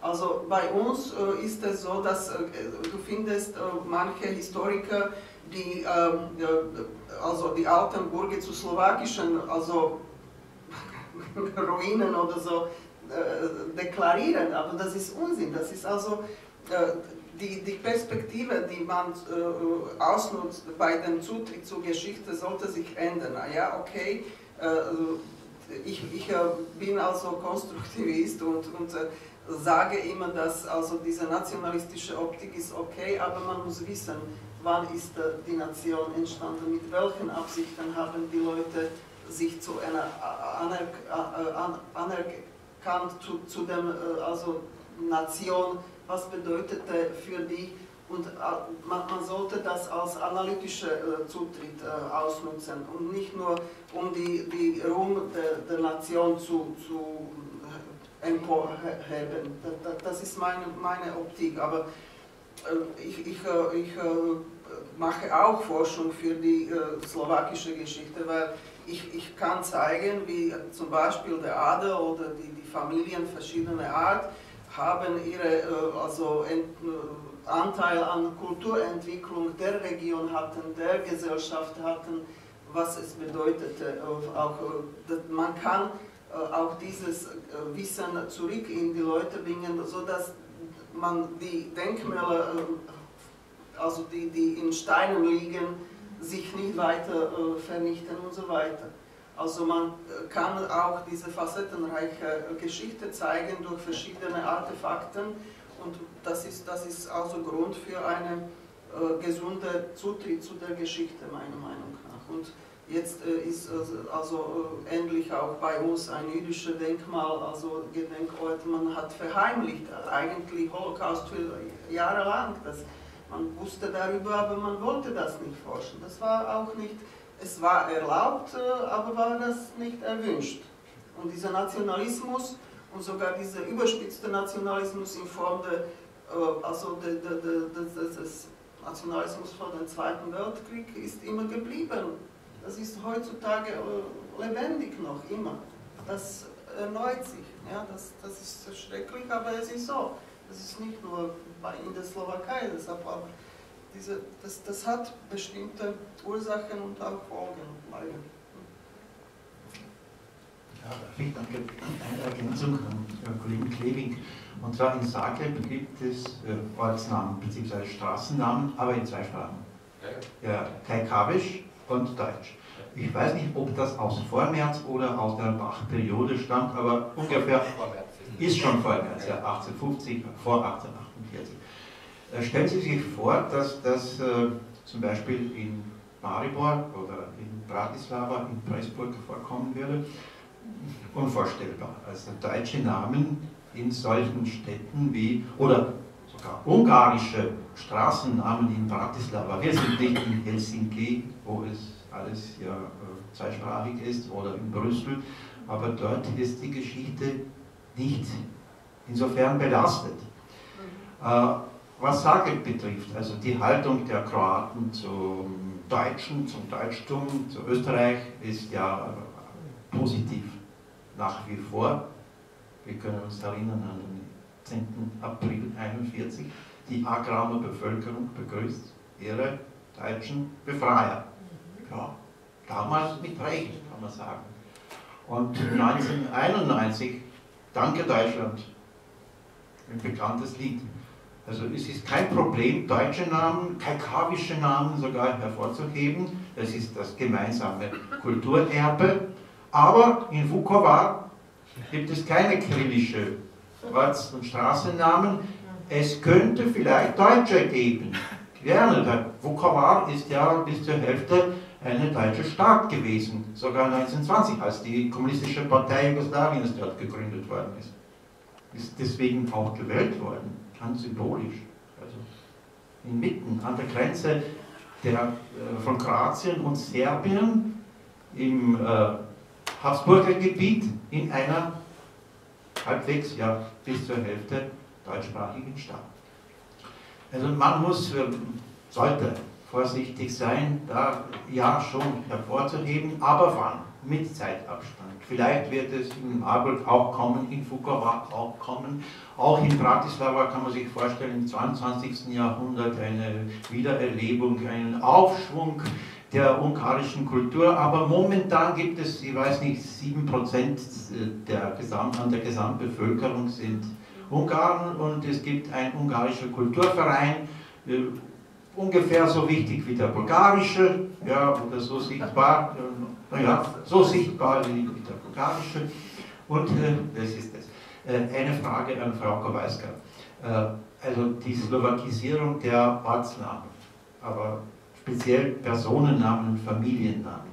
Also bei uns ist es so, dass du findest manche Historiker, die also die alten Burgen zu slowakischen, also Ruinen oder so deklarieren, aber das ist Unsinn. Das ist also die Perspektive, die man ausnutzt bei dem Zutritt zur Geschichte, sollte sich ändern. Ja, okay, ich bin also Konstruktivist und sage immer, dass also diese nationalistische Optik ist okay, aber man muss wissen, wann ist die Nation entstanden, mit welchen Absichten haben die Leute sich zu einer anerkannt zu dem also Nation, was bedeutete für die, und man sollte das als analytischer Zutritt ausnutzen und nicht nur um die Ruhm der Nation zu emporheben. Das ist meine Optik, aber ich mache auch Forschung für die slowakische Geschichte, weil ich kann zeigen, wie zum Beispiel der Adel oder die Familien verschiedener Art haben ihre Anteil an Kulturentwicklung der Region hatten, der Gesellschaft hatten, was es bedeutete. Auch, man kann auch dieses Wissen zurück in die Leute bringen, sodass man die Denkmäler, also die in Steinen liegen, sich nicht weiter vernichten und so weiter. Also man kann auch diese facettenreiche Geschichte zeigen durch verschiedene Artefakten und das ist also Grund für einen gesunden Zutritt zu der Geschichte, meiner Meinung nach. Und jetzt ist also endlich auch bei uns ein jüdisches Denkmal, also Gedenkort, man hat verheimlicht eigentlich Holocaust für Jahre lang. Man wusste darüber, aber man wollte das nicht forschen. Das war auch nicht, es war erlaubt, aber war das nicht erwünscht. Und dieser Nationalismus und sogar dieser überspitzte Nationalismus in Form des Nationalismus vor dem Zweiten Weltkrieg ist immer geblieben. das ist heutzutage lebendig noch immer. Das erneut sich. Ja, das ist so schrecklich, aber es ist so. Das ist nicht nur in der Slowakei, aber das hat bestimmte Ursachen und auch Folgen. Leider. Ja, vielen Dank. Eine Ergänzung an Kollegen Kleving. Und zwar in Zagreb gibt es Ortsnamen bzw. Straßennamen, aber in zwei Sprachen. Ja, Kajkavisch und Deutsch. Ich weiß nicht, ob das aus Vormärz oder aus der Bach-Periode stammt, aber ungefähr ist schon Vormärz, ja, 1850, vor 1848. Stellen Sie sich vor, dass das zum Beispiel in Maribor oder in Bratislava, in Pressburg vorkommen würde. Unvorstellbar. Also deutsche Namen in solchen Städten wie, oder sogar ungarische Straßennamen in Bratislava. Wir sind nicht in Helsinki, wo es alles ja zweisprachig ist, oder in Brüssel, aber dort ist die Geschichte nicht insofern belastet. Was Zagreb betrifft, also die Haltung der Kroaten zum Deutschen, zum Deutschtum, zu Österreich, ist ja positiv nach wie vor. Wir können uns erinnern an den 10. April 1941, die Agramer Bevölkerung begrüßt ihre deutschen Befreier. Ja, damals mit Recht, kann man sagen. Und 1991, Danke Deutschland, ein bekanntes Lied. Also es ist kein Problem, deutsche Namen, kajkavische Namen sogar hervorzuheben. Das ist das gemeinsame Kulturerbe. Aber in Vukovar gibt es keine kyrillische Orts- und Straßennamen. Es könnte vielleicht Deutsche geben. Gerne. Vukovar ist ja bis zur Hälfte eine deutsche Stadt gewesen, sogar 1920, als die Kommunistische Partei Jugoslawiens dort gegründet worden ist. Ist deswegen auch gewählt worden, ganz symbolisch. Also inmitten an der Grenze von Kroatien und Serbien im Habsburger Gebiet in einer halbwegs, ja, bis zur Hälfte deutschsprachigen Stadt. Also man sollte vorsichtig sein, da ja schon hervorzuheben, aber wann? Mit Zeitabstand. Vielleicht wird es in Marburg auch kommen, in Vukovar auch kommen. Auch in Bratislava kann man sich vorstellen, im 22. Jahrhundert eine Wiedererlebung, einen Aufschwung der ungarischen Kultur, aber momentan gibt es, ich weiß nicht, 7% an der Gesamtbevölkerung sind Ungarn und es gibt einen ungarischen Kulturverein, ungefähr so wichtig wie der bulgarische, ja, oder so sichtbar, naja, so sichtbar wie der bulgarische. Und das ist es. Eine Frage an Frau Kowalska. Also die Slowakisierung der Ortsnamen, aber speziell Personennamen und Familiennamen.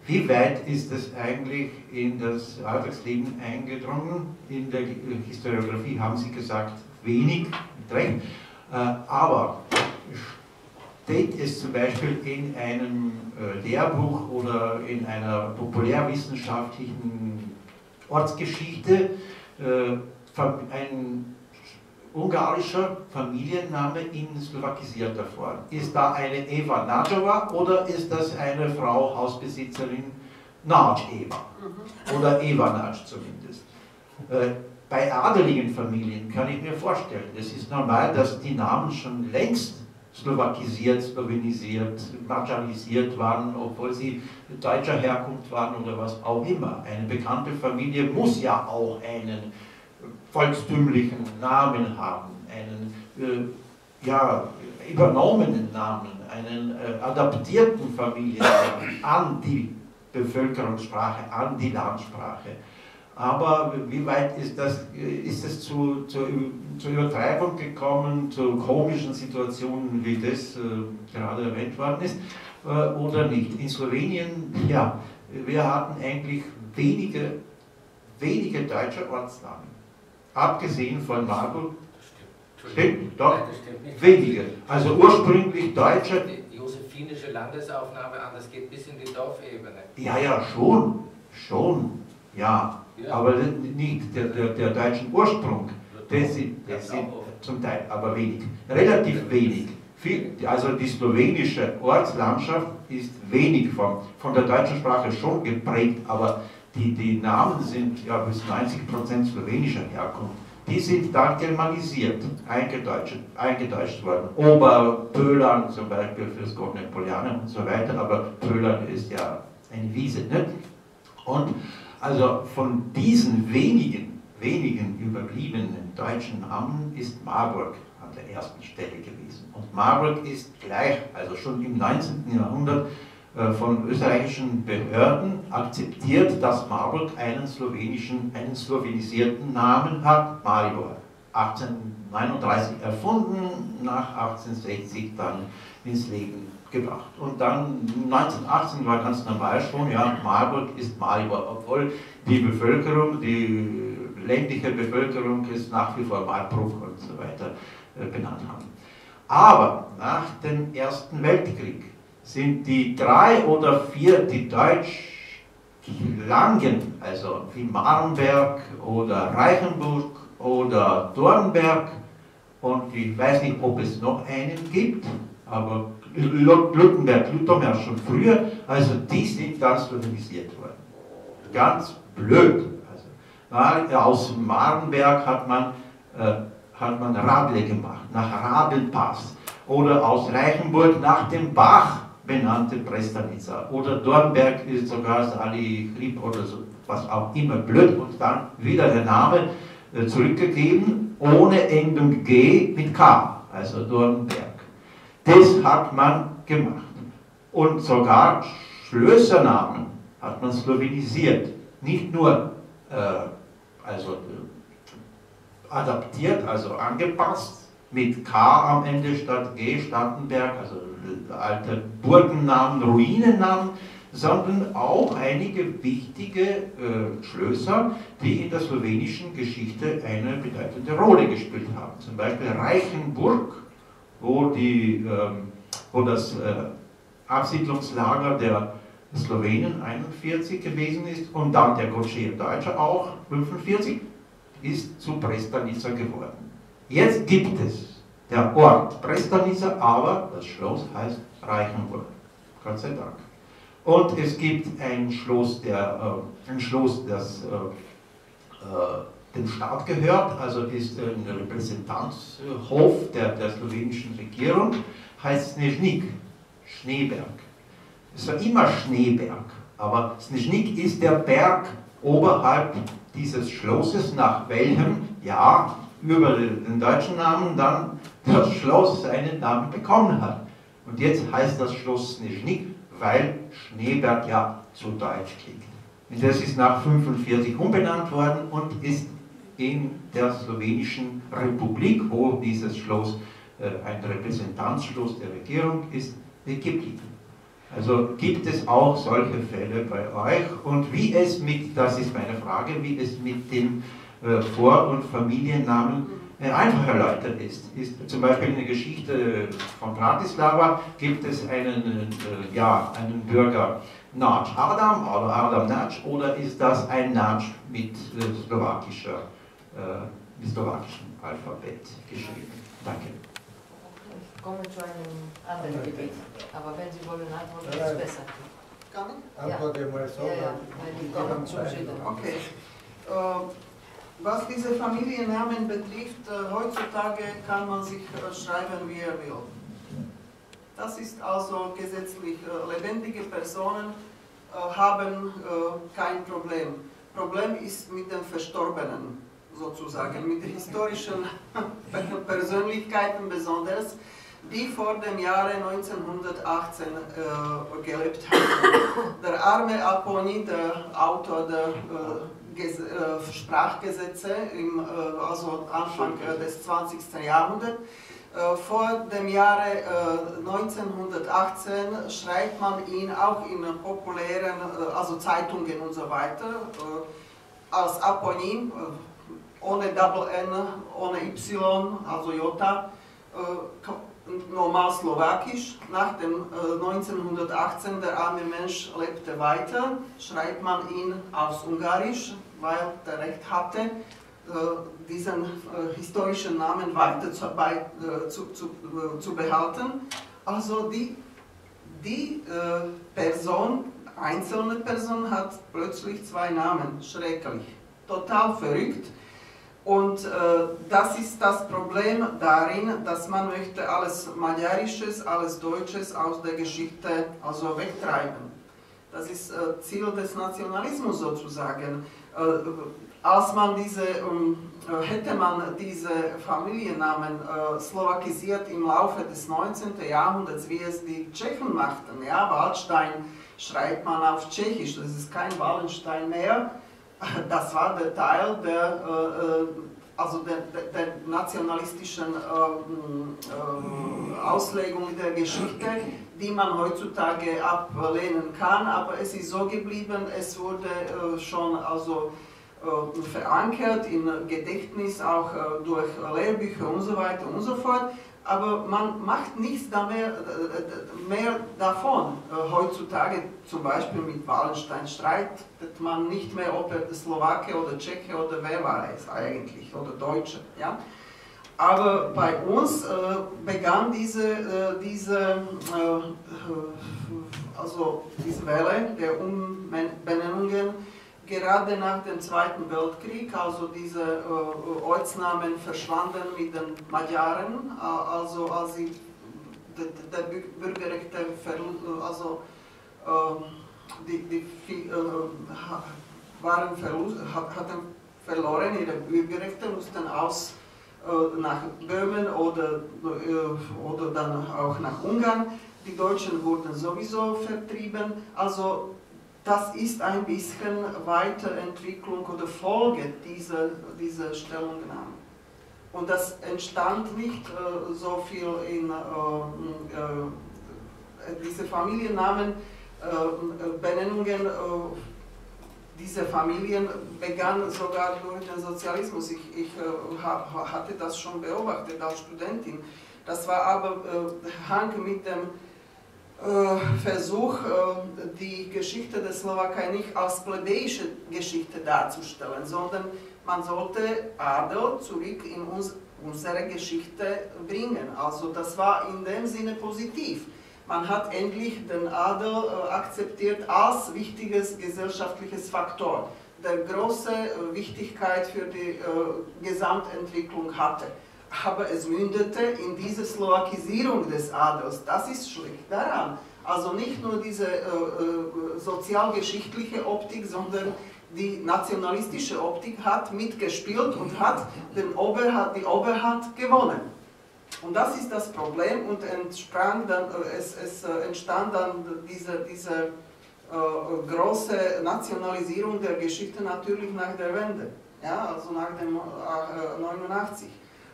Wie weit ist das eigentlich in das Alltagsleben eingedrungen? In der Historiographie haben Sie gesagt, wenig, mit Recht. Aber steht es zum Beispiel in einem Lehrbuch oder in einer populärwissenschaftlichen Ortsgeschichte ein ungarischer Familienname in slowakisierter Form? Ist da eine Eva Nadjova oder ist das eine Frau, Hausbesitzerin, Nadj Eva? Oder Eva Nadj zumindest. Bei adeligen Familien kann ich mir vorstellen, es ist normal, dass die Namen schon längst slowakisiert, slowenisiert, marginalisiert waren, obwohl sie deutscher Herkunft waren oder was auch immer. Eine bekannte Familie muss ja auch einen volkstümlichen Namen haben, einen übernommenen Namen, einen adaptierten Familiennamen an die Bevölkerungssprache, an die Landsprache. Aber wie weit ist es zur Übertreibung gekommen, zu komischen Situationen, wie das gerade erwähnt worden ist, oder nicht? In Slowenien, ja, wir hatten eigentlich wenige deutsche Ortsnamen. Abgesehen von Marburg. Stimmt, doch, wenige. Also ursprünglich deutsche. Die josephinische Landesaufnahme an, das geht bis in die Dorfebene. Ja, schon, ja. Aber nicht der deutschen Ursprung. Das sind zum Teil, aber wenig. Relativ wenig. Also die slowenische Ortslandschaft ist wenig von der deutschen Sprache schon geprägt, aber die Namen sind ja bis 90% slowenischer Herkunft. Die sind dann germanisiert, eingedeutscht worden. Oberpöllern zum Beispiel fürs Goldene Poliane und so weiter, aber Pöllern ist ja eine Wiese, nicht? Und also von diesen wenigen überbliebenen deutschen Namen ist Marburg an der ersten Stelle gewesen. Und Marburg ist gleich, also schon im 19. Jahrhundert, von österreichischen Behörden akzeptiert, dass Marburg einen slowenisierten Namen hat, Maribor. 1839 erfunden, nach 1860 dann ins Leben gebracht. Und dann 1918 war ganz normal schon, ja, Marburg ist Maribor, obwohl die Bevölkerung, die ländliche Bevölkerung ist nach wie vor Marburg und so weiter benannt haben. Aber nach dem Ersten Weltkrieg sind die 3 oder 4, die deutsch klangen, also wie Marnberg oder Reichenburg oder Dornberg, und ich weiß nicht, ob es noch einen gibt, aber Lüttenberg, Lutommer schon früher, also die sind dann slowenisiert worden. Ganz blöd. Also, aus Marnberg hat man Rable gemacht, nach Rabelpass. Oder aus Reichenburg nach dem Bach benannte Prestanica. Oder Dornberg ist sogar Sali Chrib oder so, was auch immer, blöd. Und dann wieder der Name zurückgegeben, ohne Endung G mit K, also Dornberg. Das hat man gemacht. Und sogar Schlössernamen hat man slowenisiert. Nicht nur adaptiert, also angepasst, mit K am Ende statt G, Startenberg, also alte Burgennamen, Ruinennamen, sondern auch einige wichtige Schlösser, die in der slowenischen Geschichte eine bedeutende Rolle gespielt haben. Zum Beispiel Reichenburg, wo das Absiedlungslager der Slowenen 41 gewesen ist und dann der Gottscheer Deutscher auch 45, ist zu Prestanica geworden. Jetzt gibt es der Ort Prestanica, aber das Schloss heißt Reichenburg. Gott sei Dank. Und es gibt ein Schloss, das dem Staat gehört, also ist ein Repräsentanzhof der slowenischen Regierung, heißt Snežnik, Schneeberg. Es war immer Schneeberg, aber Snežnik ist der Berg oberhalb dieses Schlosses, nach welchem, ja, über den deutschen Namen dann das Schloss seinen Namen bekommen hat. Und jetzt heißt das Schloss Snežnik, weil Schneeberg ja zu deutsch klingt. Und das ist nach 1945 umbenannt worden und ist in der slowenischen Republik, wo dieses Schloss ein Repräsentanzschloss der Regierung ist, geblieben. Also gibt es auch solche Fälle bei euch, und wie es mit, das ist meine Frage, wie es mit dem Vor- und Familiennamen einfach erläutert ist. Zum Beispiel in der Geschichte von Bratislava gibt es einen Bürger Natsch Adam oder Adam Natsch, oder ist das ein Natsch mit slowakischem Alphabet geschrieben? Danke. Ich komme zu einem anderen Gebiet, aber wenn Sie wollen antworten, ist es besser. Kann ich? Antworte mal so. Weil die kommen zum Süden. Okay. Was diese Familiennamen betrifft, heutzutage kann man sich schreiben, wie er will. Das ist also gesetzlich. Lebendige Personen haben kein Problem. Problem ist mit den Verstorbenen, sozusagen, mit den historischen Persönlichkeiten besonders, die vor dem Jahre 1918 gelebt haben. Der arme Aponi, der Autor der Sprachgesetze, also Anfang des 20. Jahrhunderts, vor dem Jahre 1918 schreibt man ihn auch in populären, also Zeitungen und so weiter, als Aponym, ohne Double N, ohne Y, also Jota, normal slowakisch. Nach dem 1918, der arme Mensch lebte weiter, schreibt man ihn aus Ungarisch, weil der Recht hatte. diesen historischen Namen weiter zu behalten. Also die Person, einzelne Person hat plötzlich zwei Namen, schrecklich, total verrückt. Und das ist das Problem darin, dass man möchte alles Magyarisches, alles Deutsches aus der Geschichte also wegtreiben. Das ist Ziel des Nationalismus sozusagen. Als man hätte man diese Familiennamen slowakisiert im Laufe des 19. Jahrhunderts, wie es die Tschechen machten. Ja, Waldstein schreibt man auf Tschechisch, das ist kein Wallenstein mehr. Das war der Teil der nationalistischen Auslegung der Geschichte, die man heutzutage ablehnen kann, aber es ist so geblieben, es wurde schon also verankert im Gedächtnis, auch durch Lehrbücher und so weiter und so fort. Aber man macht nichts mehr davon. Heutzutage zum Beispiel mit Wallenstein streitet man nicht mehr, ob er Slowake oder Tscheche oder wer war es eigentlich, oder Deutsche. Ja? Aber bei uns begann diese Welle der Umbenennungen gerade nach dem Zweiten Weltkrieg, also diese Ortsnamen verschwanden mit den Magyaren, also als sie der Bürgerrechte hatten verloren, ihre Bürgerrechte mussten nach Böhmen oder dann auch nach Ungarn. Die Deutschen wurden sowieso vertrieben, also das ist ein bisschen Weiterentwicklung oder Folge dieser Stellungnahme. Und das entstand nicht so viel in diese Familiennamen, Benennungen, diese Familien begannen sogar durch den Sozialismus. Ich hatte das schon beobachtet als Studentin. Das war aber hang mit dem Versuch, die Geschichte der Slowakei nicht als plebejische Geschichte darzustellen, sondern man sollte Adel zurück in unsere Geschichte bringen. Also das war in dem Sinne positiv. Man hat endlich den Adel akzeptiert als wichtiges gesellschaftliches Faktor, der große Wichtigkeit für die Gesamtentwicklung hatte. Aber es mündete in diese Slowakisierung des Adels. Das ist schlecht daran. Also nicht nur diese sozialgeschichtliche Optik, sondern die nationalistische Optik hat mitgespielt und hat die Oberhand gewonnen. Und das ist das Problem und es entstand dann diese große Nationalisierung der Geschichte natürlich nach der Wende, ja, also nach dem 89.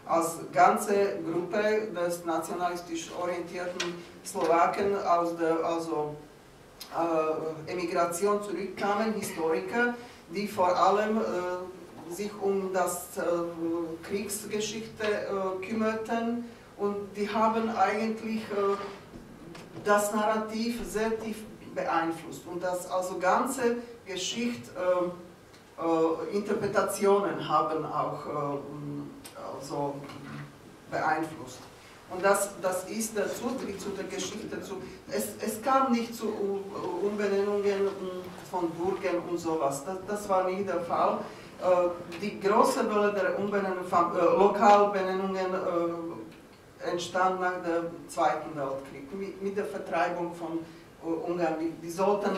Als ganze Gruppe des nationalistisch orientierten Slowaken aus der Emigration zurückkamen, Historiker, die vor allem sich um das Kriegsgeschichte kümmerten und die haben eigentlich das Narrativ sehr tief beeinflusst und das also ganze Interpretationen haben auch so beeinflusst. Und das ist der Zutritt zu der Geschichte. Es kam nicht zu Umbenennungen von Burgen und sowas. Das war nie der Fall. Die große Welle der Lokalbenennungen entstand nach dem Zweiten Weltkrieg, mit der Vertreibung von Ungarn. Die sollten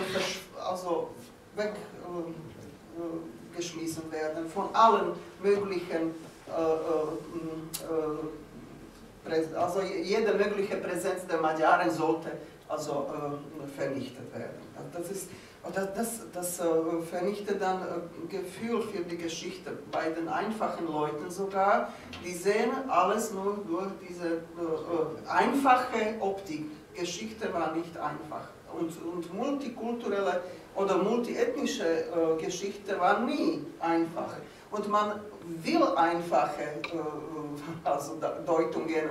also weggeschmissen werden von allen möglichen, also jede mögliche Präsenz der Magyaren sollte also vernichtet werden. Das vernichtet dann Gefühl für die Geschichte, bei den einfachen Leuten sogar, die sehen alles nur durch diese einfache Optik. Geschichte war nicht einfach und multikulturelle oder multiethnische Geschichte war nie einfach. Und man will einfache Deutungen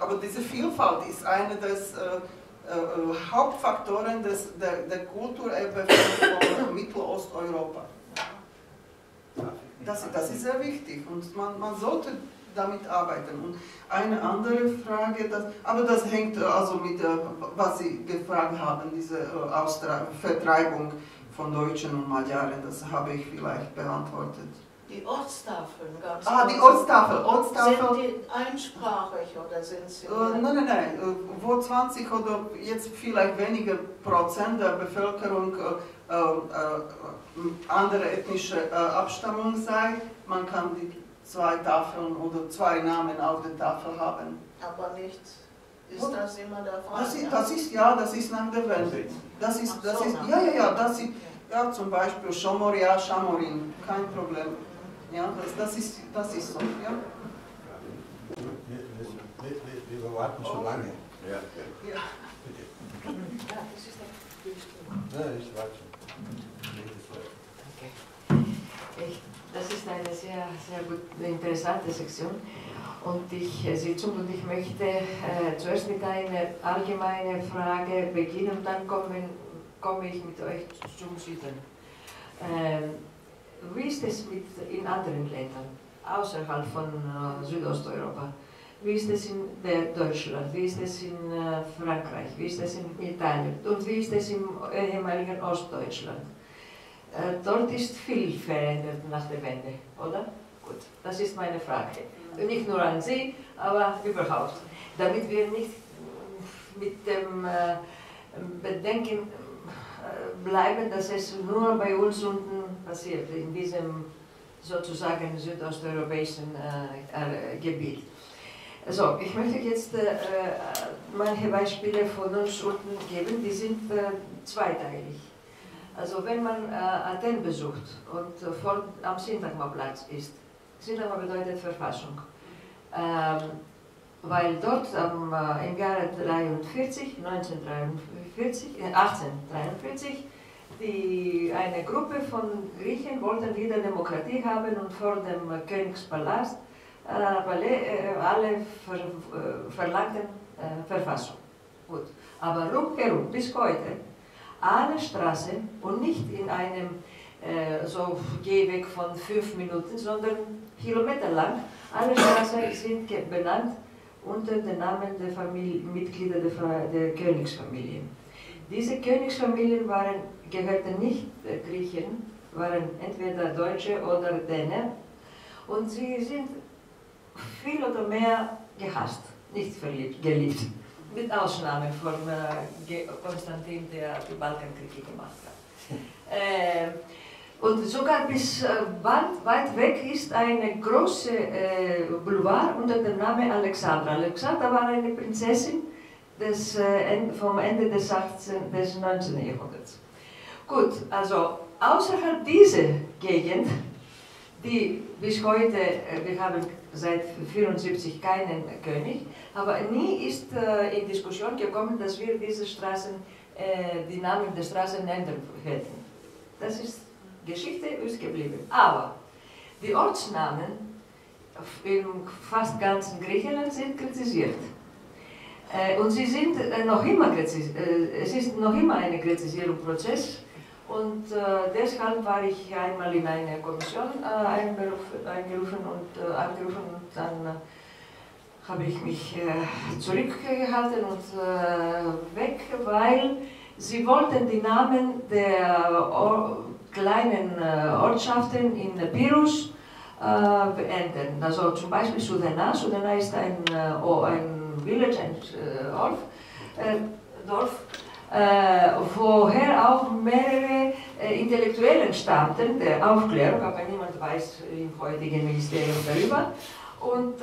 aber diese Vielfalt ist eine des Hauptfaktoren der Kulturerbe von Mittelosteuropa. Das ist sehr wichtig und man sollte damit arbeiten. Und eine andere Frage, aber das hängt also mit, was Sie gefragt haben, diese Vertreibung von Deutschen und Magyaren, das habe ich vielleicht beantwortet. Die Ortstafeln, ganz Die Ortstafel. Sind die einsprachig oder sind sie? Nein. Wo 20 oder jetzt vielleicht weniger Prozent der Bevölkerung andere ethnische Abstammung sei, man kann die 2 Tafeln oder 2 Namen auf der Tafel haben. Aber nicht, ist das immer der Fall? Das ist nach der Wende. Das ist zum Beispiel Shomoria, Shamorin, kein Problem. Ja, das ist so. Ja. Wir warten schon lange. Ja. Bitte. Ja, ich warte schon. Das ist eine sehr, sehr gut, interessante Sektion. Und ich möchte zuerst mit einer allgemeinen Frage beginnen und dann komme ich mit euch zum Süden. Wie ist es in anderen Ländern, außerhalb von Südosteuropa? Wie ist es in Deutschland? Wie ist es in Frankreich? Wie ist es in Italien? Und wie ist es im ehemaligen Ostdeutschland? Dort ist viel verändert nach der Wende, oder? Gut, das ist meine Frage. Nicht nur an Sie, aber überhaupt. Damit wir nicht mit dem Bedenken bleiben, dass es nur bei uns unten passiert, in diesem sozusagen südosteuropäischen Gebiet. Also, ich möchte jetzt manche Beispiele von uns unten geben, die sind zweiteilig. Also wenn man Athen besucht und am Syntagma-Platz ist, Syntagma bedeutet Verfassung, weil dort im Jahre 1843, eine Gruppe von Griechen wollten wieder Demokratie haben und vor dem Königspalast alle verlangten Verfassung. Gut. Aber rundherum, bis heute, alle Straßen und nicht in einem so Gehweg von 5 Minuten, sondern kilometerlang, alle Straßen sind benannt unter den Namen der Mitglieder der Königsfamilie. Diese Königsfamilien gehörten nicht Griechen, waren entweder Deutsche oder Dänen und sie sind viel oder mehr gehasst, nicht geliebt. Mit Ausnahme von Konstantin, der die Balkankriege gemacht hat. Und sogar bis weit weg ist eine große Boulevard unter dem Namen Alexandra. Alexandra war eine Prinzessin vom Ende des 19. Jahrhunderts. Gut, also außerhalb dieser Gegend, die bis heute, wir haben seit 1974 keinen König, aber nie ist in Diskussion gekommen, dass wir diese Straßen, die Namen der Straßen ändern hätten. Das ist Geschichte, ist geblieben. Aber die Ortsnamen im fast ganzen Griechenland sind kritisiert. Und sie sind noch immer es ist noch immer ein Gräzisierungsprozess. Und deshalb war ich einmal in eine Kommission angerufen und dann habe ich mich zurückgehalten und weg, weil sie wollten die Namen der kleinen Ortschaften in Pyrrhus beenden. Also zum Beispiel Sudena. Sudena ist ein Village, ein Dorf, woher auch mehrere Intellektuellen stammten, der Aufklärung, aber niemand weiß im heutigen Ministerium darüber. Und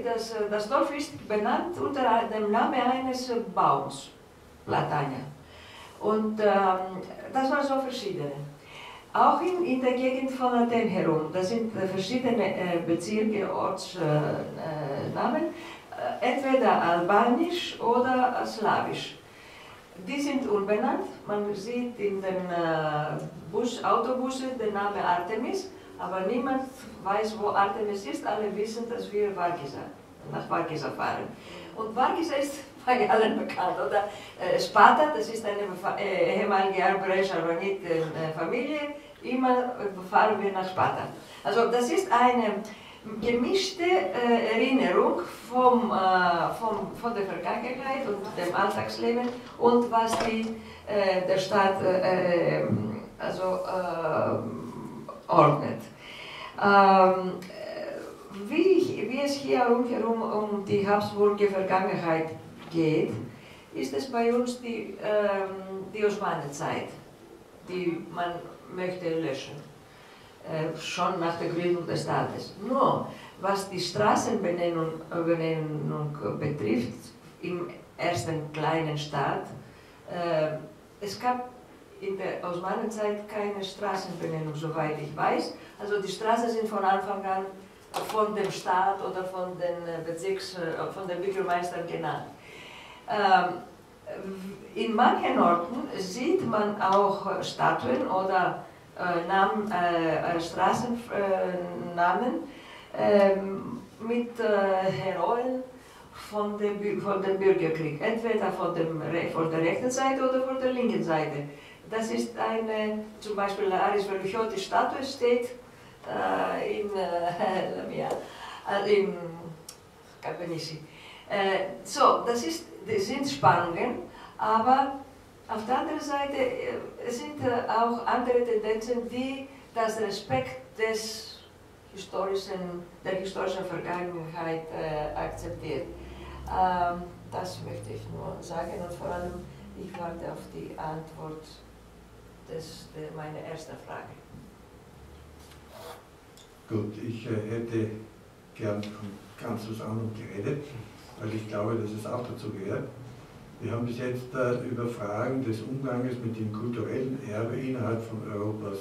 das Dorf ist benannt unter dem Namen eines Baums, Platania. Und das war so verschiedene. Auch in der Gegend von Athen herum, da sind verschiedene Bezirke, Ortsnamen, entweder albanisch oder slawisch. Die sind unbenannt, man sieht in den Autobussen den Namen Artemis, aber niemand weiß, wo Artemis ist. Alle wissen, dass wir nach Vargisa fahren. Und Vargisa ist bei allen bekannt, oder? Sparta, das ist eine ehemalige Arbrecher-Familie, immer fahren wir nach Sparta. Also das ist eine gemischte Erinnerung von der Vergangenheit und dem Alltagsleben und was der Staat ordnet. Wie es hier rundherum um die Habsburger Vergangenheit geht, ist es bei uns die Osmanenzeit, die man möchte löschen, schon nach der Gründung des Staates. Nur, was die Straßenbenennung betrifft, im ersten kleinen Staat, es gab in der Osmanenzeit keine Straßenbenennung, soweit ich weiß. Also die Straßen sind von Anfang an von dem Staat oder von den Bürgermeistern genannt. In manchen Orten sieht man auch Statuen oder Straßennamen mit Heroen von dem Bürgerkrieg, entweder von der rechten Seite oder von der linken Seite. Das ist zum Beispiel Aris Velouchotis Statue steht in Capenissi. Das sind Spannungen, aber auf der anderen Seite sind auch andere Tendenzen, die das Respekt der historischen Vergangenheit akzeptiert. Das möchte ich nur sagen und vor allem, ich warte auf die Antwort meiner ersten Frage. Gut, ich hätte gern von ganz was anderem geredet, weil ich glaube, dass es auch dazu gehört. Wir haben bis jetzt über Fragen des Umganges mit dem kulturellen Erbe innerhalb von Europas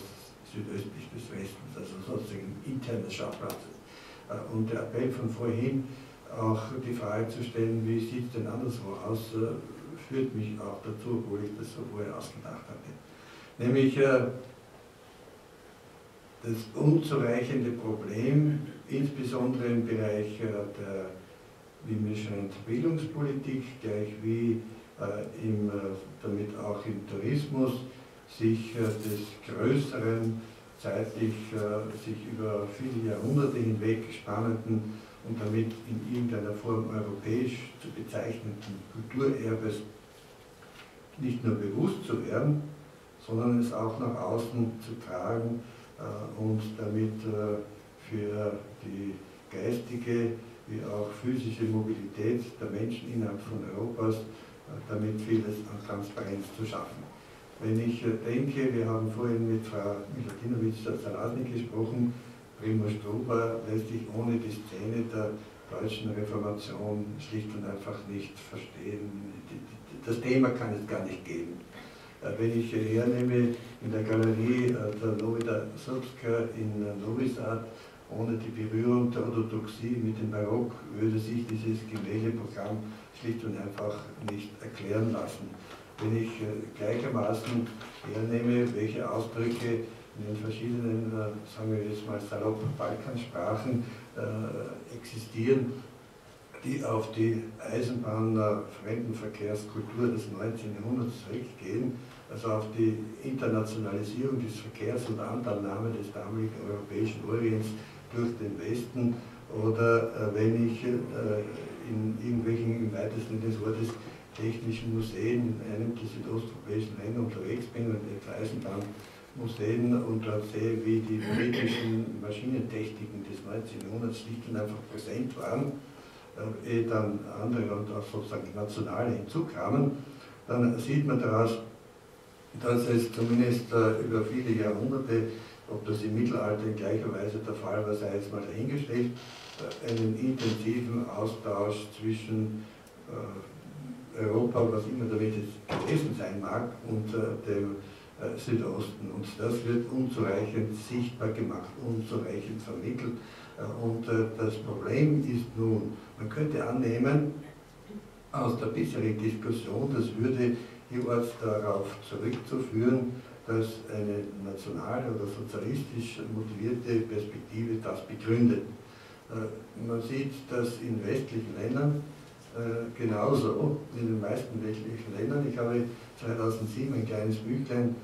südöstlich des Westens, also sozusagen internes Schauplatz. Und der Appell von vorhin, auch die Frage zu stellen, wie sieht es denn anderswo aus, führt mich auch dazu, obwohl ich das so vorher ausgedacht hatte. Nämlich das unzureichende Problem, insbesondere im Bereich der, wie mir scheint, Bildungspolitik, gleich wie damit auch im Tourismus, sich des Größeren, zeitlich sich über viele Jahrhunderte hinweg spannenden und damit in irgendeiner Form europäisch zu bezeichneten Kulturerbes nicht nur bewusst zu werden, sondern es auch nach außen zu tragen und damit für die geistige wie auch physische Mobilität der Menschen innerhalb von Europas damit vieles an Transparenz zu schaffen. Wenn ich denke, wir haben vorhin mit Frau Miladinovic-Salasny gesprochen, Primo Struber lässt sich ohne die Szene der deutschen Reformation schlicht und einfach nicht verstehen. Das Thema kann es gar nicht geben. Wenn ich hernehme in der Galerie der Novida Srpska in Novi Sad, ohne die Berührung der Orthodoxie mit dem Barock würde sich dieses Gemäldeprogramm schlicht und einfach nicht erklären lassen. Wenn ich gleichermaßen hernehme, welche Ausdrücke in den verschiedenen, sagen wir jetzt mal salopp, Balkansprachen existieren, die auf die Eisenbahn-Fremdenverkehrskultur des 19. Jahrhunderts zurückgehen, also auf die Internationalisierung des Verkehrs und Anteilnahme des damaligen europäischen Orients durch den Westen, oder wenn ich in irgendwelchen, im weitesten Sinne des Wortes, technischen Museen in einem der südosteuropäischen Länder unterwegs bin und etwa Eisenbahnmuseen und dort sehe, wie die politischen Maschinentechniken des 19. Jahrhunderts schlicht und einfach präsent waren, ehe dann andere und auch sozusagen nationale hinzukamen, dann sieht man daraus, dass es zumindest über viele Jahrhunderte, ob das im Mittelalter in gleicher Weise der Fall war, sei jetzt mal dahingestellt, einen intensiven Austausch zwischen Europa, was immer damit jetzt gewesen sein mag, und dem Südosten. Und das wird unzureichend sichtbar gemacht, unzureichend vermittelt. Und das Problem ist nun, man könnte annehmen, aus der bisherigen Diskussion, das würde jeweils darauf zurückzuführen, dass eine national- oder sozialistisch motivierte Perspektive das begründet. Man sieht das in westlichen Ländern genauso, in den meisten westlichen Ländern. Ich habe 2007 ein kleines Büchlein